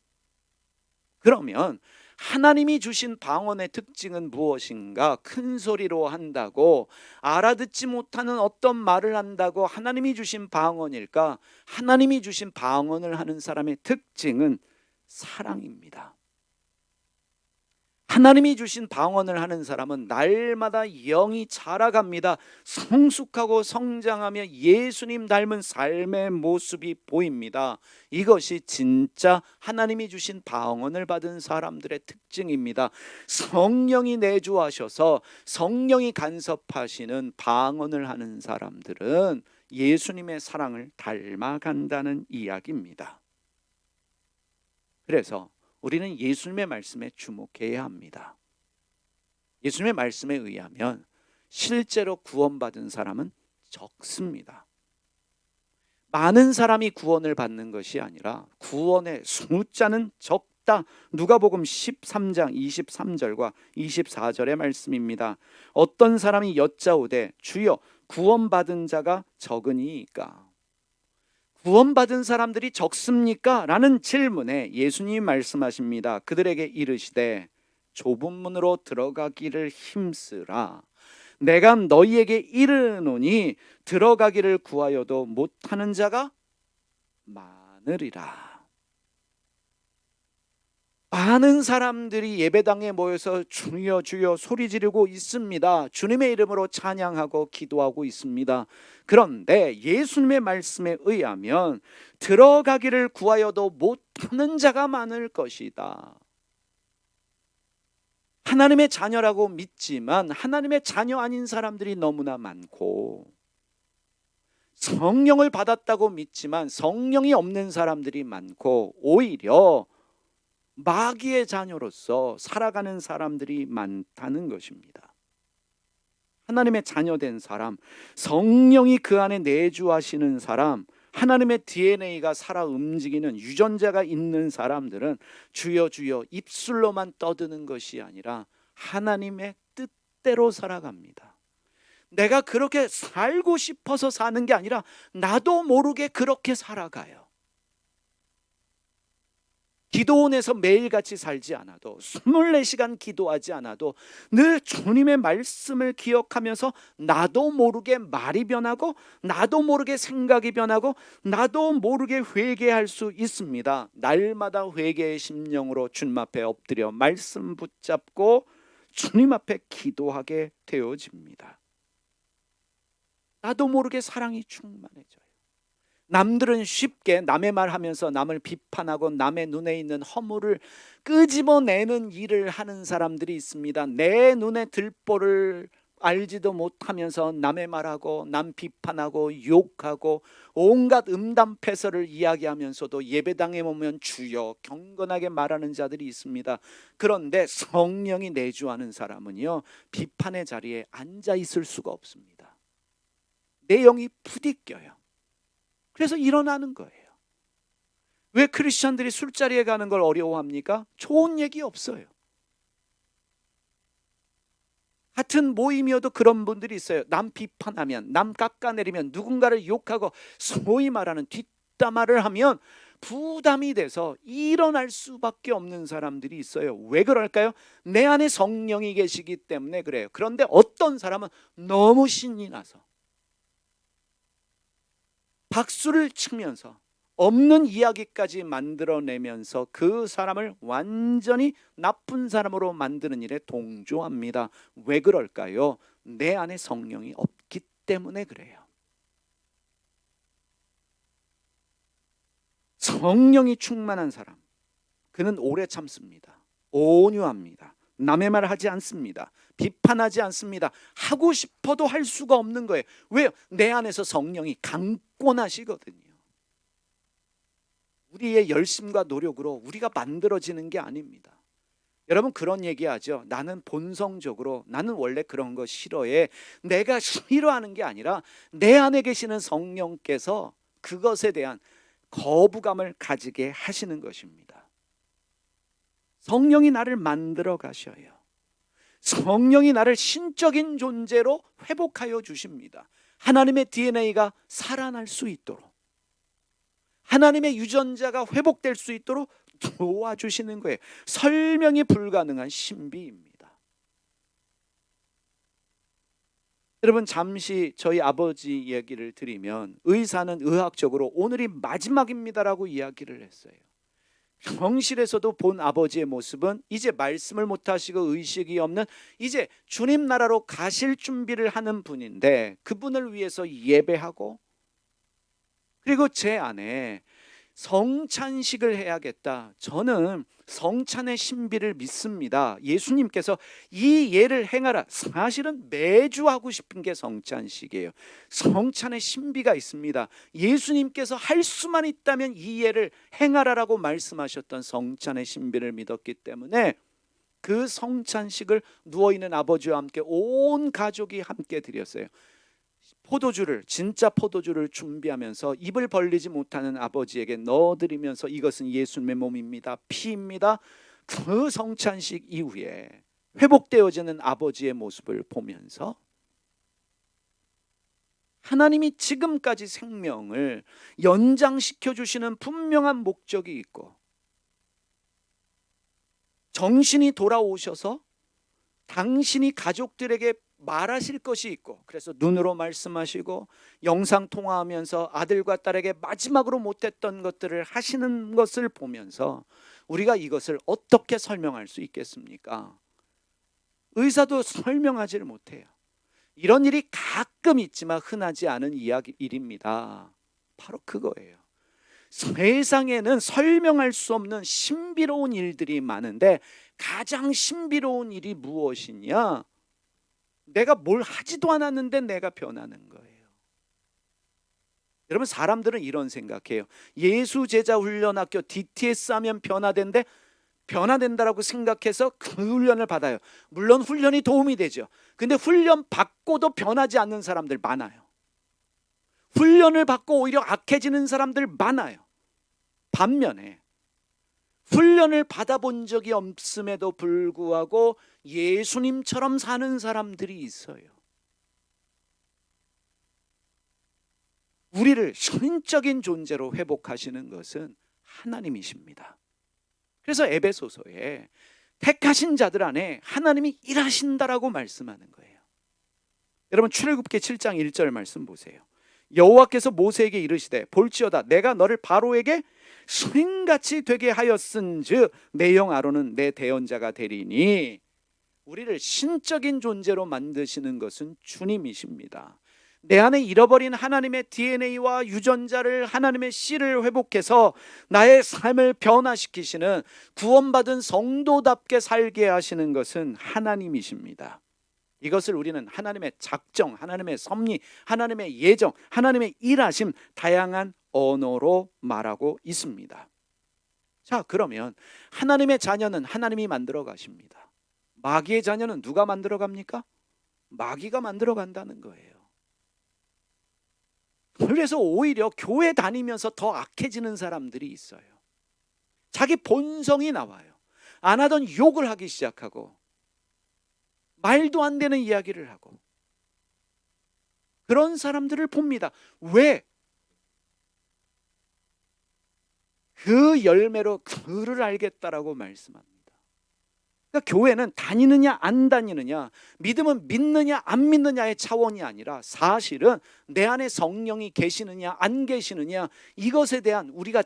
그러면 하나님이 주신 방언의 특징은 무엇인가? 큰 소리로 한다고, 알아듣지 못하는 어떤 말을 한다고 하나님이 주신 방언일까? 하나님이 주신 방언을 하는 사람의 특징은 사랑입니다. 하나님이 주신 방언을 하는 사람은 날마다 영이 자라갑니다. 성숙하고 성장하며 예수님 닮은 삶의 모습이 보입니다. 이것이 진짜 하나님이 주신 방언을 받은 사람들의 특징입니다. 성령이 내주하셔서 성령이 간섭하시는 방언을 하는 사람들은 예수님의 사랑을 닮아간다는 이야기입니다. 그래서 우리는 예수님의 말씀에 주목해야 합니다. 예수님의 말씀에 의하면 실제로 구원받은 사람은 적습니다. 많은 사람이 구원을 받는 것이 아니라 구원의 숫자는 적다. 누가복음 13장 23절과 24절의 말씀입니다. 어떤 사람이 여짜오되 주여 구원받은 자가 적으니까, 구원받은 사람들이 적습니까? 라는 질문에 예수님이 말씀하십니다. 그들에게 이르시되 좁은 문으로 들어가기를 힘쓰라. 내가 너희에게 이르노니 들어가기를 구하여도 못하는 자가 많으리라. 많은 사람들이 예배당에 모여서 주여 주여 소리 지르고 있습니다. 주님의 이름으로 찬양하고 기도하고 있습니다. 그런데 예수님의 말씀에 의하면 들어가기를 구하여도 못하는 자가 많을 것이다. 하나님의 자녀라고 믿지만 하나님의 자녀 아닌 사람들이 너무나 많고, 성령을 받았다고 믿지만 성령이 없는 사람들이 많고, 오히려 마귀의 자녀로서 살아가는 사람들이 많다는 것입니다. 하나님의 자녀된 사람, 성령이 그 안에 내주하시는 사람, 하나님의 DNA가 살아 움직이는 유전자가 있는 사람들은 주여 주여 입술로만 떠드는 것이 아니라 하나님의 뜻대로 살아갑니다. 내가 그렇게 살고 싶어서 사는 게 아니라 나도 모르게 그렇게 살아가요. 기도원에서 매일같이 살지 않아도, 24시간 기도하지 않아도 늘 주님의 말씀을 기억하면서 나도 모르게 말이 변하고 나도 모르게 생각이 변하고 나도 모르게 회개할 수 있습니다. 날마다 회개의 심령으로 주님 앞에 엎드려 말씀 붙잡고 주님 앞에 기도하게 되어집니다. 나도 모르게 사랑이 충만해져요. 남들은 쉽게 남의 말 하면서 남을 비판하고 남의 눈에 있는 허물을 끄집어내는 일을 하는 사람들이 있습니다. 내 눈에 들보를 알지도 못하면서 남의 말하고 남 비판하고 욕하고 온갖 음담패설을 이야기하면서도 예배당에 오면 주여 경건하게 말하는 자들이 있습니다. 그런데 성령이 내주하는 사람은요, 비판의 자리에 앉아 있을 수가 없습니다. 내 영이 부딪혀요. 그래서 일어나는 거예요. 왜 크리스천들이 술자리에 가는 걸 어려워합니까? 좋은 얘기 없어요. 같은 모임이어도 그런 분들이 있어요. 남 비판하면, 남 깎아내리면, 누군가를 욕하고 소위 말하는 뒷담화를 하면 부담이 돼서 일어날 수밖에 없는 사람들이 있어요. 왜 그럴까요? 내 안에 성령이 계시기 때문에 그래요. 그런데 어떤 사람은 너무 신이 나서 박수를 치면서 없는 이야기까지 만들어내면서 그 사람을 완전히 나쁜 사람으로 만드는 일에 동조합니다. 왜 그럴까요? 내 안에 성령이 없기 때문에 그래요. 성령이 충만한 사람, 그는 오래 참습니다. 온유합니다. 남의 말 하지 않습니다. 비판하지 않습니다. 하고 싶어도 할 수가 없는 거예요. 왜요? 내 안에서 성령이 강권하시거든요. 우리의 열심과 노력으로 우리가 만들어지는 게 아닙니다. 여러분 그런 얘기하죠. 나는 본성적으로 나는 원래 그런 거 싫어해. 내가 싫어하는 게 아니라 내 안에 계시는 성령께서 그것에 대한 거부감을 가지게 하시는 것입니다. 성령이 나를 만들어 가셔요. 성령이 나를 신적인 존재로 회복하여 주십니다. 하나님의 DNA가 살아날 수 있도록, 하나님의 유전자가 회복될 수 있도록 도와주시는 거예요. 설명이 불가능한 신비입니다. 여러분 잠시 저희 아버지 얘기를 드리면, 의사는 의학적으로 오늘이 마지막입니다라고 이야기를 했어요. 병실에서도 본 아버지의 모습은 이제 말씀을 못하시고 의식이 없는, 이제 주님 나라로 가실 준비를 하는 분인데 그분을 위해서 예배하고, 그리고 제 안에 성찬식을 해야겠다. 저는 성찬의 신비를 믿습니다. 예수님께서 이 예를 행하라. 사실은 매주 하고 싶은 게 성찬식이에요. 성찬의 신비가 있습니다. 예수님께서 할 수만 있다면 이 예를 행하라라고 말씀하셨던 성찬의 신비를 믿었기 때문에 그 성찬식을 누워있는 아버지와 함께 온 가족이 함께 드렸어요. 포도주를, 진짜 포도주를 준비하면서 입을 벌리지 못하는 아버지에게 넣어드리면서 이것은 예수님의 몸입니다, 피입니다. 그 성찬식 이후에 회복되어지는 아버지의 모습을 보면서 하나님이 지금까지 생명을 연장시켜 주시는 분명한 목적이 있고, 정신이 돌아오셔서 당신이 가족들에게 말하실 것이 있고, 그래서 눈으로 말씀하시고 영상통화하면서 아들과 딸에게 마지막으로 못했던 것들을 하시는 것을 보면서 우리가 이것을 어떻게 설명할 수 있겠습니까? 의사도 설명하지를 못해요. 이런 일이 가끔 있지만 흔하지 않은 일입니다. 바로 그거예요. 세상에는 설명할 수 없는 신비로운 일들이 많은데 가장 신비로운 일이 무엇이냐? 내가 뭘 하지도 않았는데 내가 변하는 거예요. 여러분, 사람들은 이런 생각해요. 예수 제자 훈련학교 DTS 하면 변화된다라고 생각해서 그 훈련을 받아요. 물론 훈련이 도움이 되죠. 근데 훈련 받고도 변하지 않는 사람들 많아요. 훈련을 받고 오히려 악해지는 사람들 많아요. 반면에 훈련을 받아본 적이 없음에도 불구하고 예수님처럼 사는 사람들이 있어요. 우리를 신적인 존재로 회복하시는 것은 하나님이십니다. 그래서 에베소서에 택하신 자들 안에 하나님이 일하신다라고 말씀하는 거예요. 여러분, 출애굽기 7장 1절 말씀 보세요. 여호와께서 모세에게 이르시되 볼지어다 내가 너를 바로에게 수인같이 되게 하였은즉 내 형 아론은 내 대언자가 되리니. 우리를 신적인 존재로 만드시는 것은 주님이십니다. 내 안에 잃어버린 하나님의 DNA와 유전자를, 하나님의 씨를 회복해서 나의 삶을 변화시키시는, 구원받은 성도답게 살게 하시는 것은 하나님이십니다. 이것을 우리는 하나님의 작정, 하나님의 섭리, 하나님의 예정, 하나님의 일하심, 다양한 언어로 말하고 있습니다. 자, 그러면 하나님의 자녀는 하나님이 만들어 가십니다. 마귀의 자녀는 누가 만들어 갑니까? 마귀가 만들어 간다는 거예요. 그래서 오히려 교회 다니면서 더 악해지는 사람들이 있어요. 자기 본성이 나와요. 안 하던 욕을 하기 시작하고 말도 안 되는 이야기를 하고, 그런 사람들을 봅니다. 왜? 그 열매로 그를 알겠다라고 말씀합니다. 그러니까 교회는 다니느냐 안 다니느냐, 믿음은 믿느냐 안 믿느냐의 차원이 아니라 사실은 내 안에 성령이 계시느냐 안 계시느냐, 이것에 대한 우리가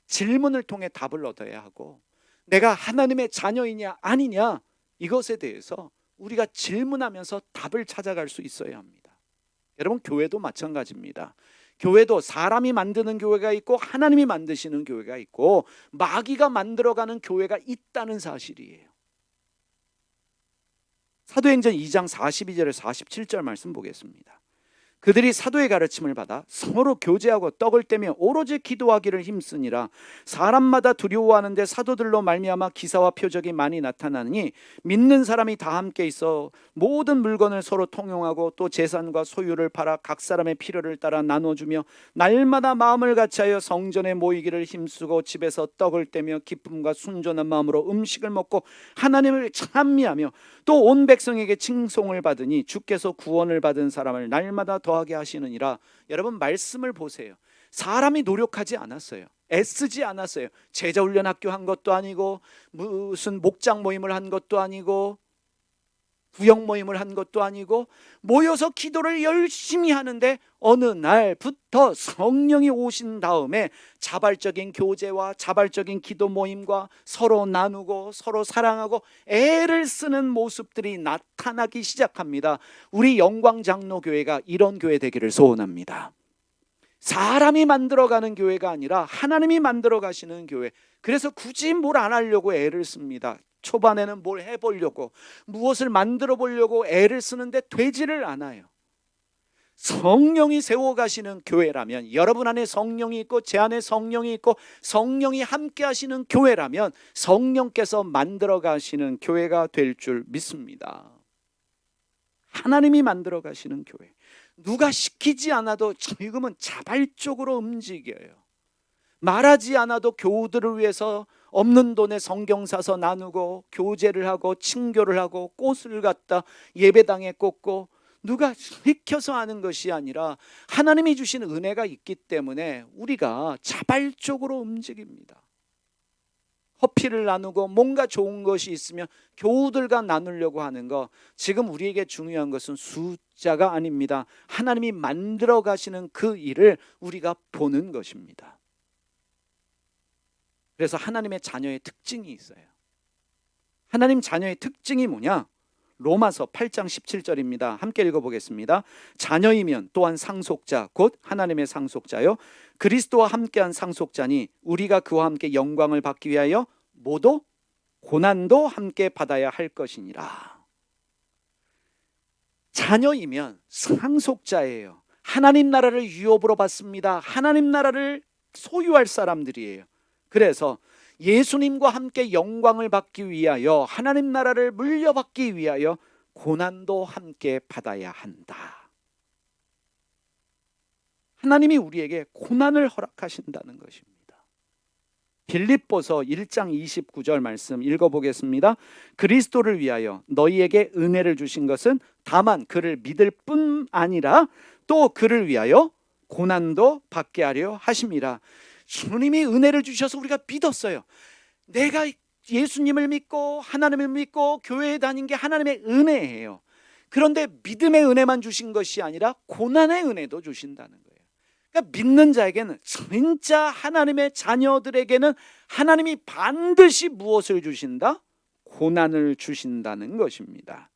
질문을 통해 답을 얻어야 하고, 내가 하나님의 자녀이냐 아니냐, 이것에 대해서 우리가 질문하면서 답을 찾아갈 수 있어야 합니다. 여러분, 교회도 마찬가지입니다. 교회도 사람이 만드는 교회가 있고 하나님이 만드시는 교회가 있고 마귀가 만들어가는 교회가 있다는 사실이에요. 사도행전 2장 42절에 47절 말씀 보겠습니다. 그들이 사도의 가르침을 받아 서로 교제하고 떡을 떼며 오로지 기도하기를 힘쓰니라. 사람마다 두려워하는데 사도들로 말미암아 기사와 표적이 많이 나타나니 믿는 사람이 다 함께 있어 모든 물건을 서로 통용하고 또 재산과 소유를 팔아 각 사람의 필요를 따라 나눠주며 날마다 마음을 같이하여 성전에 모이기를 힘쓰고 집에서 떡을 떼며 기쁨과 순전한 마음으로 음식을 먹고 하나님을 찬미하며 또 온 백성에게 칭송을 받으니 주께서 구원을 받은 사람을 날마다 더하게 하시느니라. 여러분, 말씀을 보세요. 사람이 노력하지 않았어요. 애쓰지 않았어요. 제자훈련학교 한 것도 아니고 무슨 목장 모임을 한 것도 아니고 구역 모임을 한 것도 아니고 모여서 기도를 열심히 하는데 어느 날부터 성령이 오신 다음에 자발적인 교제와 자발적인 기도 모임과 서로 나누고 서로 사랑하고 애를 쓰는 모습들이 나타나기 시작합니다. 우리 영광장로교회가 이런 교회 되기를 소원합니다. 사람이 만들어가는 교회가 아니라 하나님이 만들어 가시는 교회. 그래서 굳이 뭘 안 하려고 애를 씁니다. 초반에는 뭘 해보려고, 무엇을 만들어 보려고 애를 쓰는데 되지를 않아요. 성령이 세워가시는 교회라면, 여러분 안에 성령이 있고 제 안에 성령이 있고 성령이 함께 하시는 교회라면 성령께서 만들어 가시는 교회가 될 줄 믿습니다. 하나님이 만들어 가시는 교회. 누가 시키지 않아도 지금은 자발적으로 움직여요. 말하지 않아도 교우들을 위해서 없는 돈에 성경 사서 나누고 교제를 하고 친교를 하고 꽃을 갖다 예배당에 꽂고, 누가 시켜서 하는 것이 아니라 하나님이 주신 은혜가 있기 때문에 우리가 자발적으로 움직입니다. 커피를 나누고 뭔가 좋은 것이 있으면 교우들과 나누려고 하는 거, 지금 우리에게 중요한 것은 숫자가 아닙니다. 하나님이 만들어 가시는 그 일을 우리가 보는 것입니다. 그래서 하나님의 자녀의 특징이 있어요. 하나님 자녀의 특징이 뭐냐? 로마서 8장 17절입니다. 함께 읽어보겠습니다. 자녀이면 또한 상속자 곧 하나님의 상속자요 그리스도와 함께한 상속자니 우리가 그와 함께 영광을 받기 위하여 모두 고난도 함께 받아야 할 것이니라. 자녀이면 상속자예요. 하나님 나라를 유업으로 받습니다. 하나님 나라를 소유할 사람들이에요. 그래서 예수님과 함께 영광을 받기 위하여, 하나님 나라를 물려받기 위하여 고난도 함께 받아야 한다. 하나님이 우리에게 고난을 허락하신다는 것입니다. 빌립보서 1장 29절 말씀 읽어보겠습니다. 그리스도를 위하여 너희에게 은혜를 주신 것은 다만 그를 믿을 뿐 아니라 또 그를 위하여 고난도 받게 하려 하심이라. 주님이 은혜를 주셔서 우리가 믿었어요. 내가 예수님을 믿고 하나님을 믿고 교회에 다닌 게 하나님의 은혜예요. 그런데 믿음의 은혜만 주신 것이 아니라 고난의 은혜도 주신다는 거예요. 그러니까 믿는 자에게는, 진짜 하나님의 자녀들에게는 하나님이 반드시 무엇을 주신다? 고난을 주신다는 것입니다.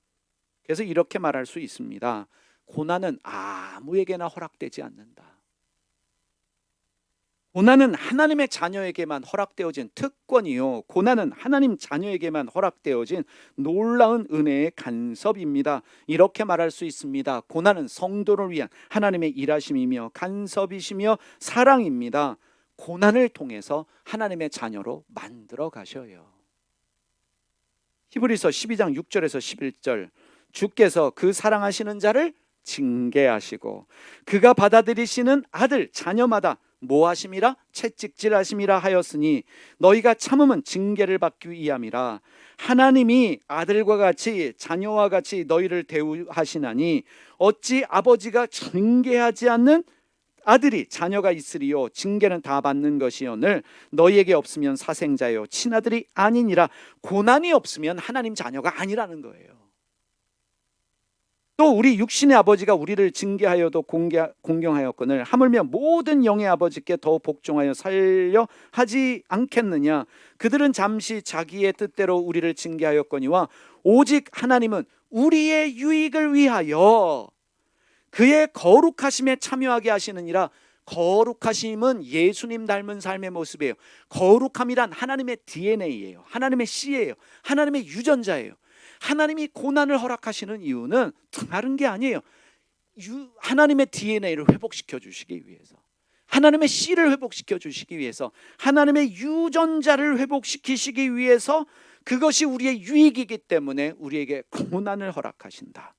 그래서 이렇게 말할 수 있습니다. 고난은 아무에게나 허락되지 않는다. 고난은 하나님의 자녀에게만 허락되어진 특권이요, 고난은 하나님 자녀에게만 허락되어진 놀라운 은혜의 간섭입니다. 이렇게 말할 수 있습니다. 고난은 성도를 위한 하나님의 일하심이며 간섭이시며 사랑입니다. 고난을 통해서 하나님의 자녀로 만들어 가셔요. 히브리서 12장 6절에서 11절, 주께서 그 사랑하시는 자를 징계하시고 그가 받아들이시는 아들 자녀마다 모하심이라 채찍질하심이라 하였으니 너희가 참음은 징계를 받기 위함이라. 하나님이 아들과 같이 자녀와 같이 너희를 대우하시나니 어찌 아버지가 징계하지 않는 아들이 자녀가 있으리요. 징계는 다 받는 것이오늘 너희에게 없으면 사생자요 친아들이 아니니라. 고난이 없으면 하나님 자녀가 아니라는 거예요. 또 우리 육신의 아버지가 우리를 징계하여도 공경하였거늘 하물며 모든 영의 아버지께 더 복종하여 살려 하지 않겠느냐. 그들은 잠시 자기의 뜻대로 우리를 징계하였거니와 오직 하나님은 우리의 유익을 위하여 그의 거룩하심에 참여하게 하시느니라. 거룩하심은 예수님 닮은 삶의 모습이에요. 거룩함이란 하나님의 DNA예요. 하나님의 씨예요. 하나님의 유전자예요. 하나님이 고난을 허락하시는 이유는 다른 게 아니에요. 하나님의 DNA를 회복시켜 주시기 위해서, 하나님의 씨를 회복시켜 주시기 위해서, 하나님의 유전자를 회복시키시기 위해서, 그것이 우리의 유익이기 때문에 우리에게 고난을 허락하신다.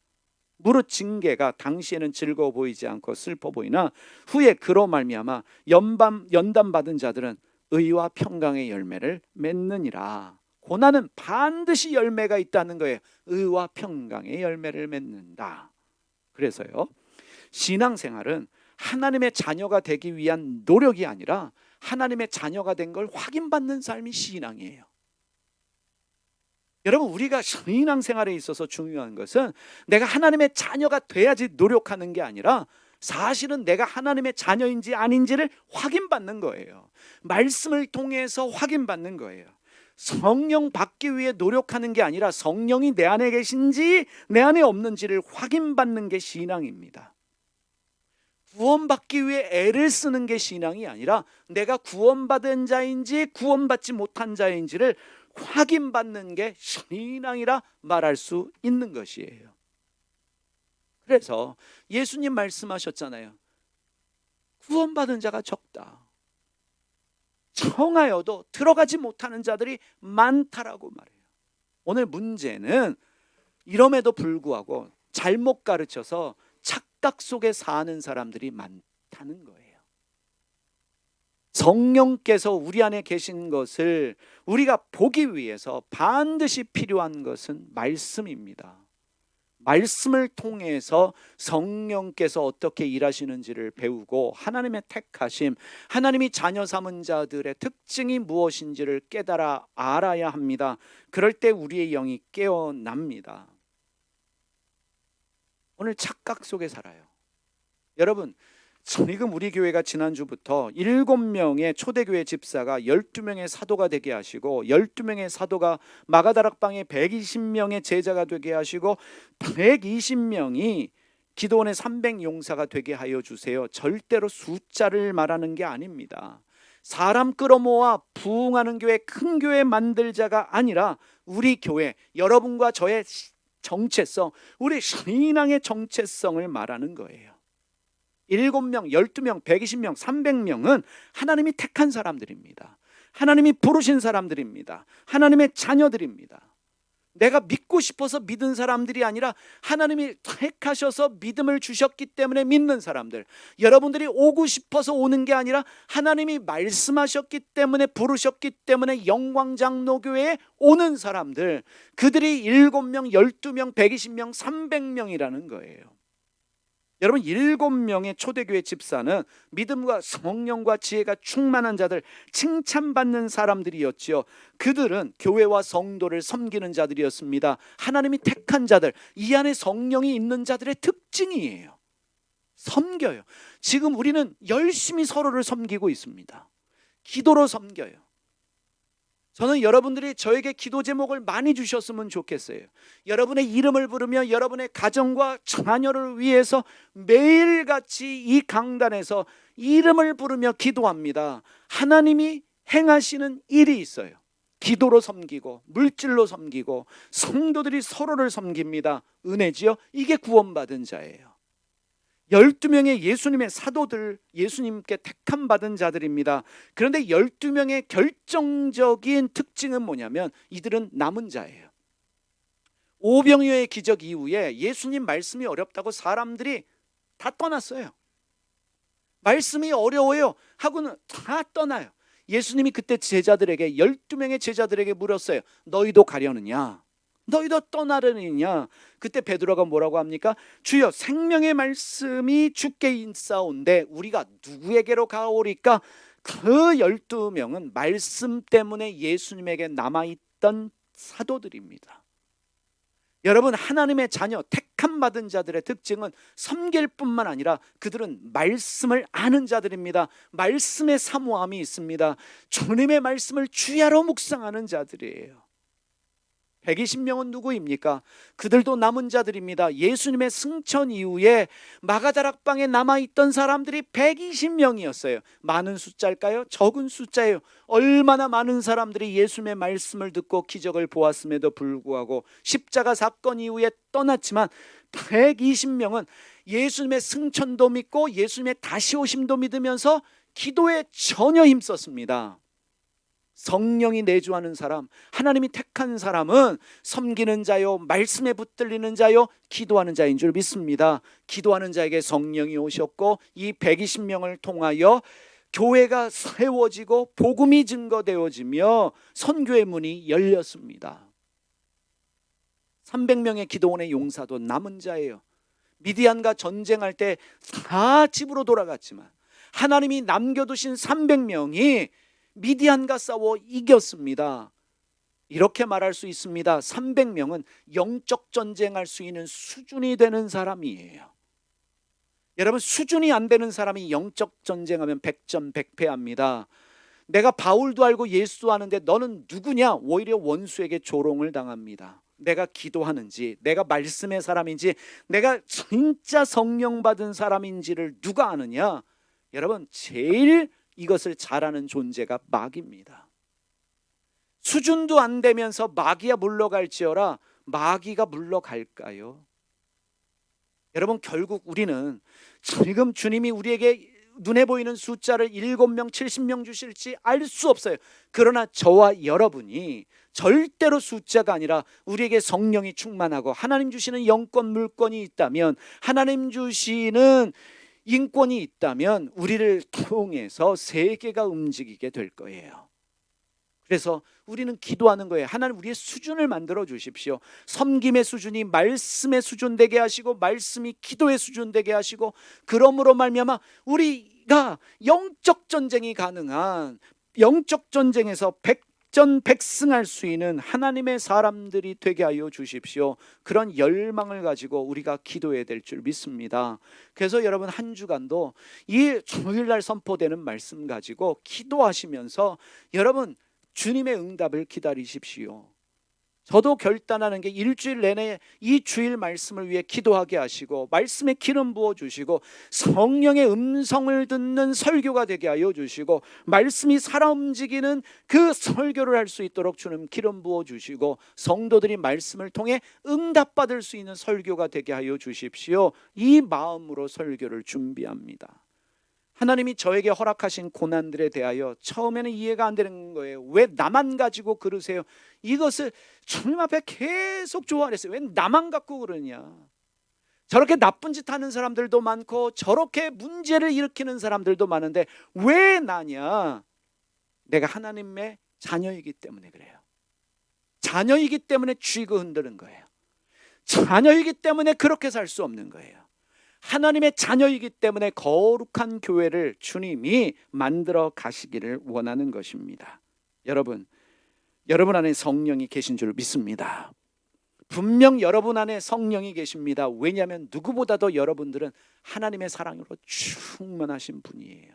무릇 징계가 당시에는 즐거워 보이지 않고 슬퍼 보이나 후에 그로 말미암아 연단받은 자들은 의와 평강의 열매를 맺느니라. 고난은 반드시 열매가 있다는 거예요. 의와 평강의 열매를 맺는다. 그래서요, 신앙생활은 하나님의 자녀가 되기 위한 노력이 아니라 하나님의 자녀가 된 걸 확인받는 삶이 신앙이에요. 여러분, 우리가 신앙생활에 있어서 중요한 것은 내가 하나님의 자녀가 돼야지 노력하는 게 아니라 사실은 내가 하나님의 자녀인지 아닌지를 확인받는 거예요. 말씀을 통해서 확인받는 거예요. 성령 받기 위해 노력하는 게 아니라 성령이 내 안에 계신지 내 안에 없는지를 확인받는 게 신앙입니다. 구원받기 위해 애를 쓰는 게 신앙이 아니라 내가 구원받은 자인지 구원받지 못한 자인지를 확인받는 게 신앙이라 말할 수 있는 것이에요. 그래서 예수님 말씀하셨잖아요. 구원받은 자가 적다. 청하여도 들어가지 못하는 자들이 많다라고 말해요. 오늘 문제는 이럼에도 불구하고 잘못 가르쳐서 착각 속에 사는 사람들이 많다는 거예요. 성령께서 우리 안에 계신 것을 우리가 보기 위해서 반드시 필요한 것은 말씀입니다. 말씀을 통해서 성령께서 어떻게 일하시는지를 배우고 하나님의 택하심, 하나님이 자녀 삼은 자들의 특징이 무엇인지를 깨달아 알아야 합니다. 그럴 때 우리의 영이 깨어납니다. 오늘 착각 속에 살아요. 여러분, 지금 우리 교회가 지난주부터 7명의 초대교회 집사가 12명의 사도가 되게 하시고 12명의 사도가 마가다락방에 120명의 제자가 되게 하시고 120명이 기도원의 300용사가 되게 하여 주세요. 절대로 숫자를 말하는 게 아닙니다. 사람 끌어모아 부흥하는 교회, 큰 교회 만들자가 아니라 우리 교회, 여러분과 저의 정체성, 우리 신앙의 정체성을 말하는 거예요. 7명, 12명, 120명, 300명은 하나님이 택한 사람들입니다. 하나님이 부르신 사람들입니다. 하나님의 자녀들입니다. 내가 믿고 싶어서 믿은 사람들이 아니라 하나님이 택하셔서 믿음을 주셨기 때문에 믿는 사람들. 여러분들이 오고 싶어서 오는 게 아니라 하나님이 말씀하셨기 때문에 부르셨기 때문에 영광장로교회에 오는 사람들. 그들이 7명, 12명, 120명, 300명이라는 거예요. 여러분, 7명의 초대교회 집사는 믿음과 성령과 지혜가 충만한 자들, 칭찬받는 사람들이었지요. 그들은 교회와 성도를 섬기는 자들이었습니다. 하나님이 택한 자들, 이 안에 성령이 있는 자들의 특징이에요. 섬겨요. 지금 우리는 열심히 서로를 섬기고 있습니다. 기도로 섬겨요. 저는 여러분들이 저에게 기도 제목을 많이 주셨으면 좋겠어요. 여러분의 이름을 부르며 여러분의 가정과 자녀를 위해서 매일같이 이 강단에서 이름을 부르며 기도합니다. 하나님이 행하시는 일이 있어요. 기도로 섬기고 물질로 섬기고 성도들이 서로를 섬깁니다. 은혜지요? 이게 구원받은 자예요. 12명의 예수님의 사도들, 예수님께 택함 받은 자들입니다. 그런데 12명의 결정적인 특징은 뭐냐면 이들은 남은 자예요. 오병이어의 기적 이후에 예수님 말씀이 어렵다고 사람들이 다 떠났어요. 말씀이 어려워요 하고는 다 떠나요. 예수님이 그때 제자들에게, 12명의 제자들에게 물었어요. 너희도 가려느냐? 너희도 떠나려느냐? 그때 베드로가 뭐라고 합니까? 주여, 생명의 말씀이 주께 있사온데 우리가 누구에게로 가오리까? 그 12명은 말씀 때문에 예수님에게 남아있던 사도들입니다. 여러분, 하나님의 자녀, 택함 받은 자들의 특징은 섬길 뿐만 아니라 그들은 말씀을 아는 자들입니다. 말씀의 사모함이 있습니다. 주님의 말씀을 주야로 묵상하는 자들이에요. 120명은 누구입니까? 그들도 남은 자들입니다. 예수님의 승천 이후에 마가다락방에 남아있던 사람들이 120명이었어요. 많은 숫자일까요? 적은 숫자예요. 얼마나 많은 사람들이 예수님의 말씀을 듣고 기적을 보았음에도 불구하고 십자가 사건 이후에 떠났지만 120명은 예수님의 승천도 믿고 예수님의 다시 오심도 믿으면서 기도에 전혀 힘썼습니다. 성령이 내주하는 사람, 하나님이 택한 사람은 섬기는 자요, 말씀에 붙들리는 자요, 기도하는 자인 줄 믿습니다. 기도하는 자에게 성령이 오셨고 이 120명을 통하여 교회가 세워지고 복음이 증거되어지며 선교의 문이 열렸습니다. 300명의 기도원의 용사도 남은 자예요. 미디안과 전쟁할 때 다 집으로 돌아갔지만 하나님이 남겨두신 300명이 미디안과 싸워 이겼습니다. 이렇게 말할 수 있습니다. 300명은 영적 전쟁할 수 있는 수준이 되는 사람이에요. 여러분, 수준이 안 되는 사람이 영적 전쟁하면 100전 100패합니다. 내가 바울도 알고 예수도 아는데 너는 누구냐? 오히려 원수에게 조롱을 당합니다. 내가 기도하는지, 내가 말씀의 사람인지, 내가 진짜 성령 받은 사람인지를 누가 아느냐? 여러분, 제일 이것을 잘하는 존재가 마귀입니다. 수준도 안 되면서 마귀야 물러갈지어라. 마귀가 물러갈까요? 여러분, 결국 우리는 지금 주님이 우리에게 눈에 보이는 숫자를 7명, 70명 주실지 알 수 없어요. 그러나 저와 여러분이 절대로 숫자가 아니라 우리에게 성령이 충만하고 하나님 주시는 영권, 물권이 있다면, 하나님 주시는 인권이 있다면 우리를 통해서 세계가 움직이게 될 거예요. 그래서 우리는 기도하는 거예요. 하나님, 우리의 수준을 만들어 주십시오. 섬김의 수준이 말씀의 수준 되게 하시고, 말씀이 기도의 수준 되게 하시고, 그러므로 말미암아 우리가 영적 전쟁이 가능한, 영적 전쟁에서 백전백승할 수 있는 하나님의 사람들이 되게 하여 주십시오. 그런 열망을 가지고 우리가 기도해야 될 줄 믿습니다. 그래서 여러분, 한 주간도 이 주일날 선포되는 말씀 가지고 기도하시면서 여러분 주님의 응답을 기다리십시오. 저도 결단하는 게 일주일 내내 이 주일 말씀을 위해 기도하게 하시고, 말씀에 기름 부어 주시고, 성령의 음성을 듣는 설교가 되게 하여 주시고, 말씀이 살아 움직이는 그 설교를 할 수 있도록 주님 기름 부어 주시고, 성도들이 말씀을 통해 응답받을 수 있는 설교가 되게 하여 주십시오. 이 마음으로 설교를 준비합니다. 하나님이 저에게 허락하신 고난들에 대하여 처음에는 이해가 안 되는 거예요. 왜 나만 가지고 그러세요? 이것을 주님 앞에 계속 조언했어요. 왜 나만 갖고 그러냐? 저렇게 나쁜 짓 하는 사람들도 많고 저렇게 문제를 일으키는 사람들도 많은데 왜 나냐? 내가 하나님의 자녀이기 때문에 그래요. 자녀이기 때문에 쥐고 흔드는 거예요. 자녀이기 때문에 그렇게 살 수 없는 거예요. 하나님의 자녀이기 때문에 거룩한 교회를 주님이 만들어 가시기를 원하는 것입니다. 여러분 안에 성령이 계신 줄 믿습니다. 분명 여러분 안에 성령이 계십니다. 왜냐하면 누구보다도 여러분들은 하나님의 사랑으로 충만하신 분이에요.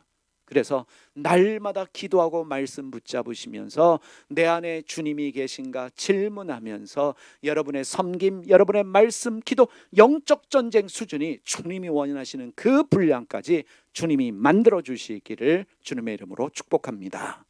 그래서 날마다 기도하고 말씀 붙잡으시면서 내 안에 주님이 계신가 질문하면서 여러분의 섬김, 여러분의 말씀, 기도, 영적 전쟁 수준이 주님이 원하시는 그 분량까지 주님이 만들어 주시기를 주님의 이름으로 축복합니다.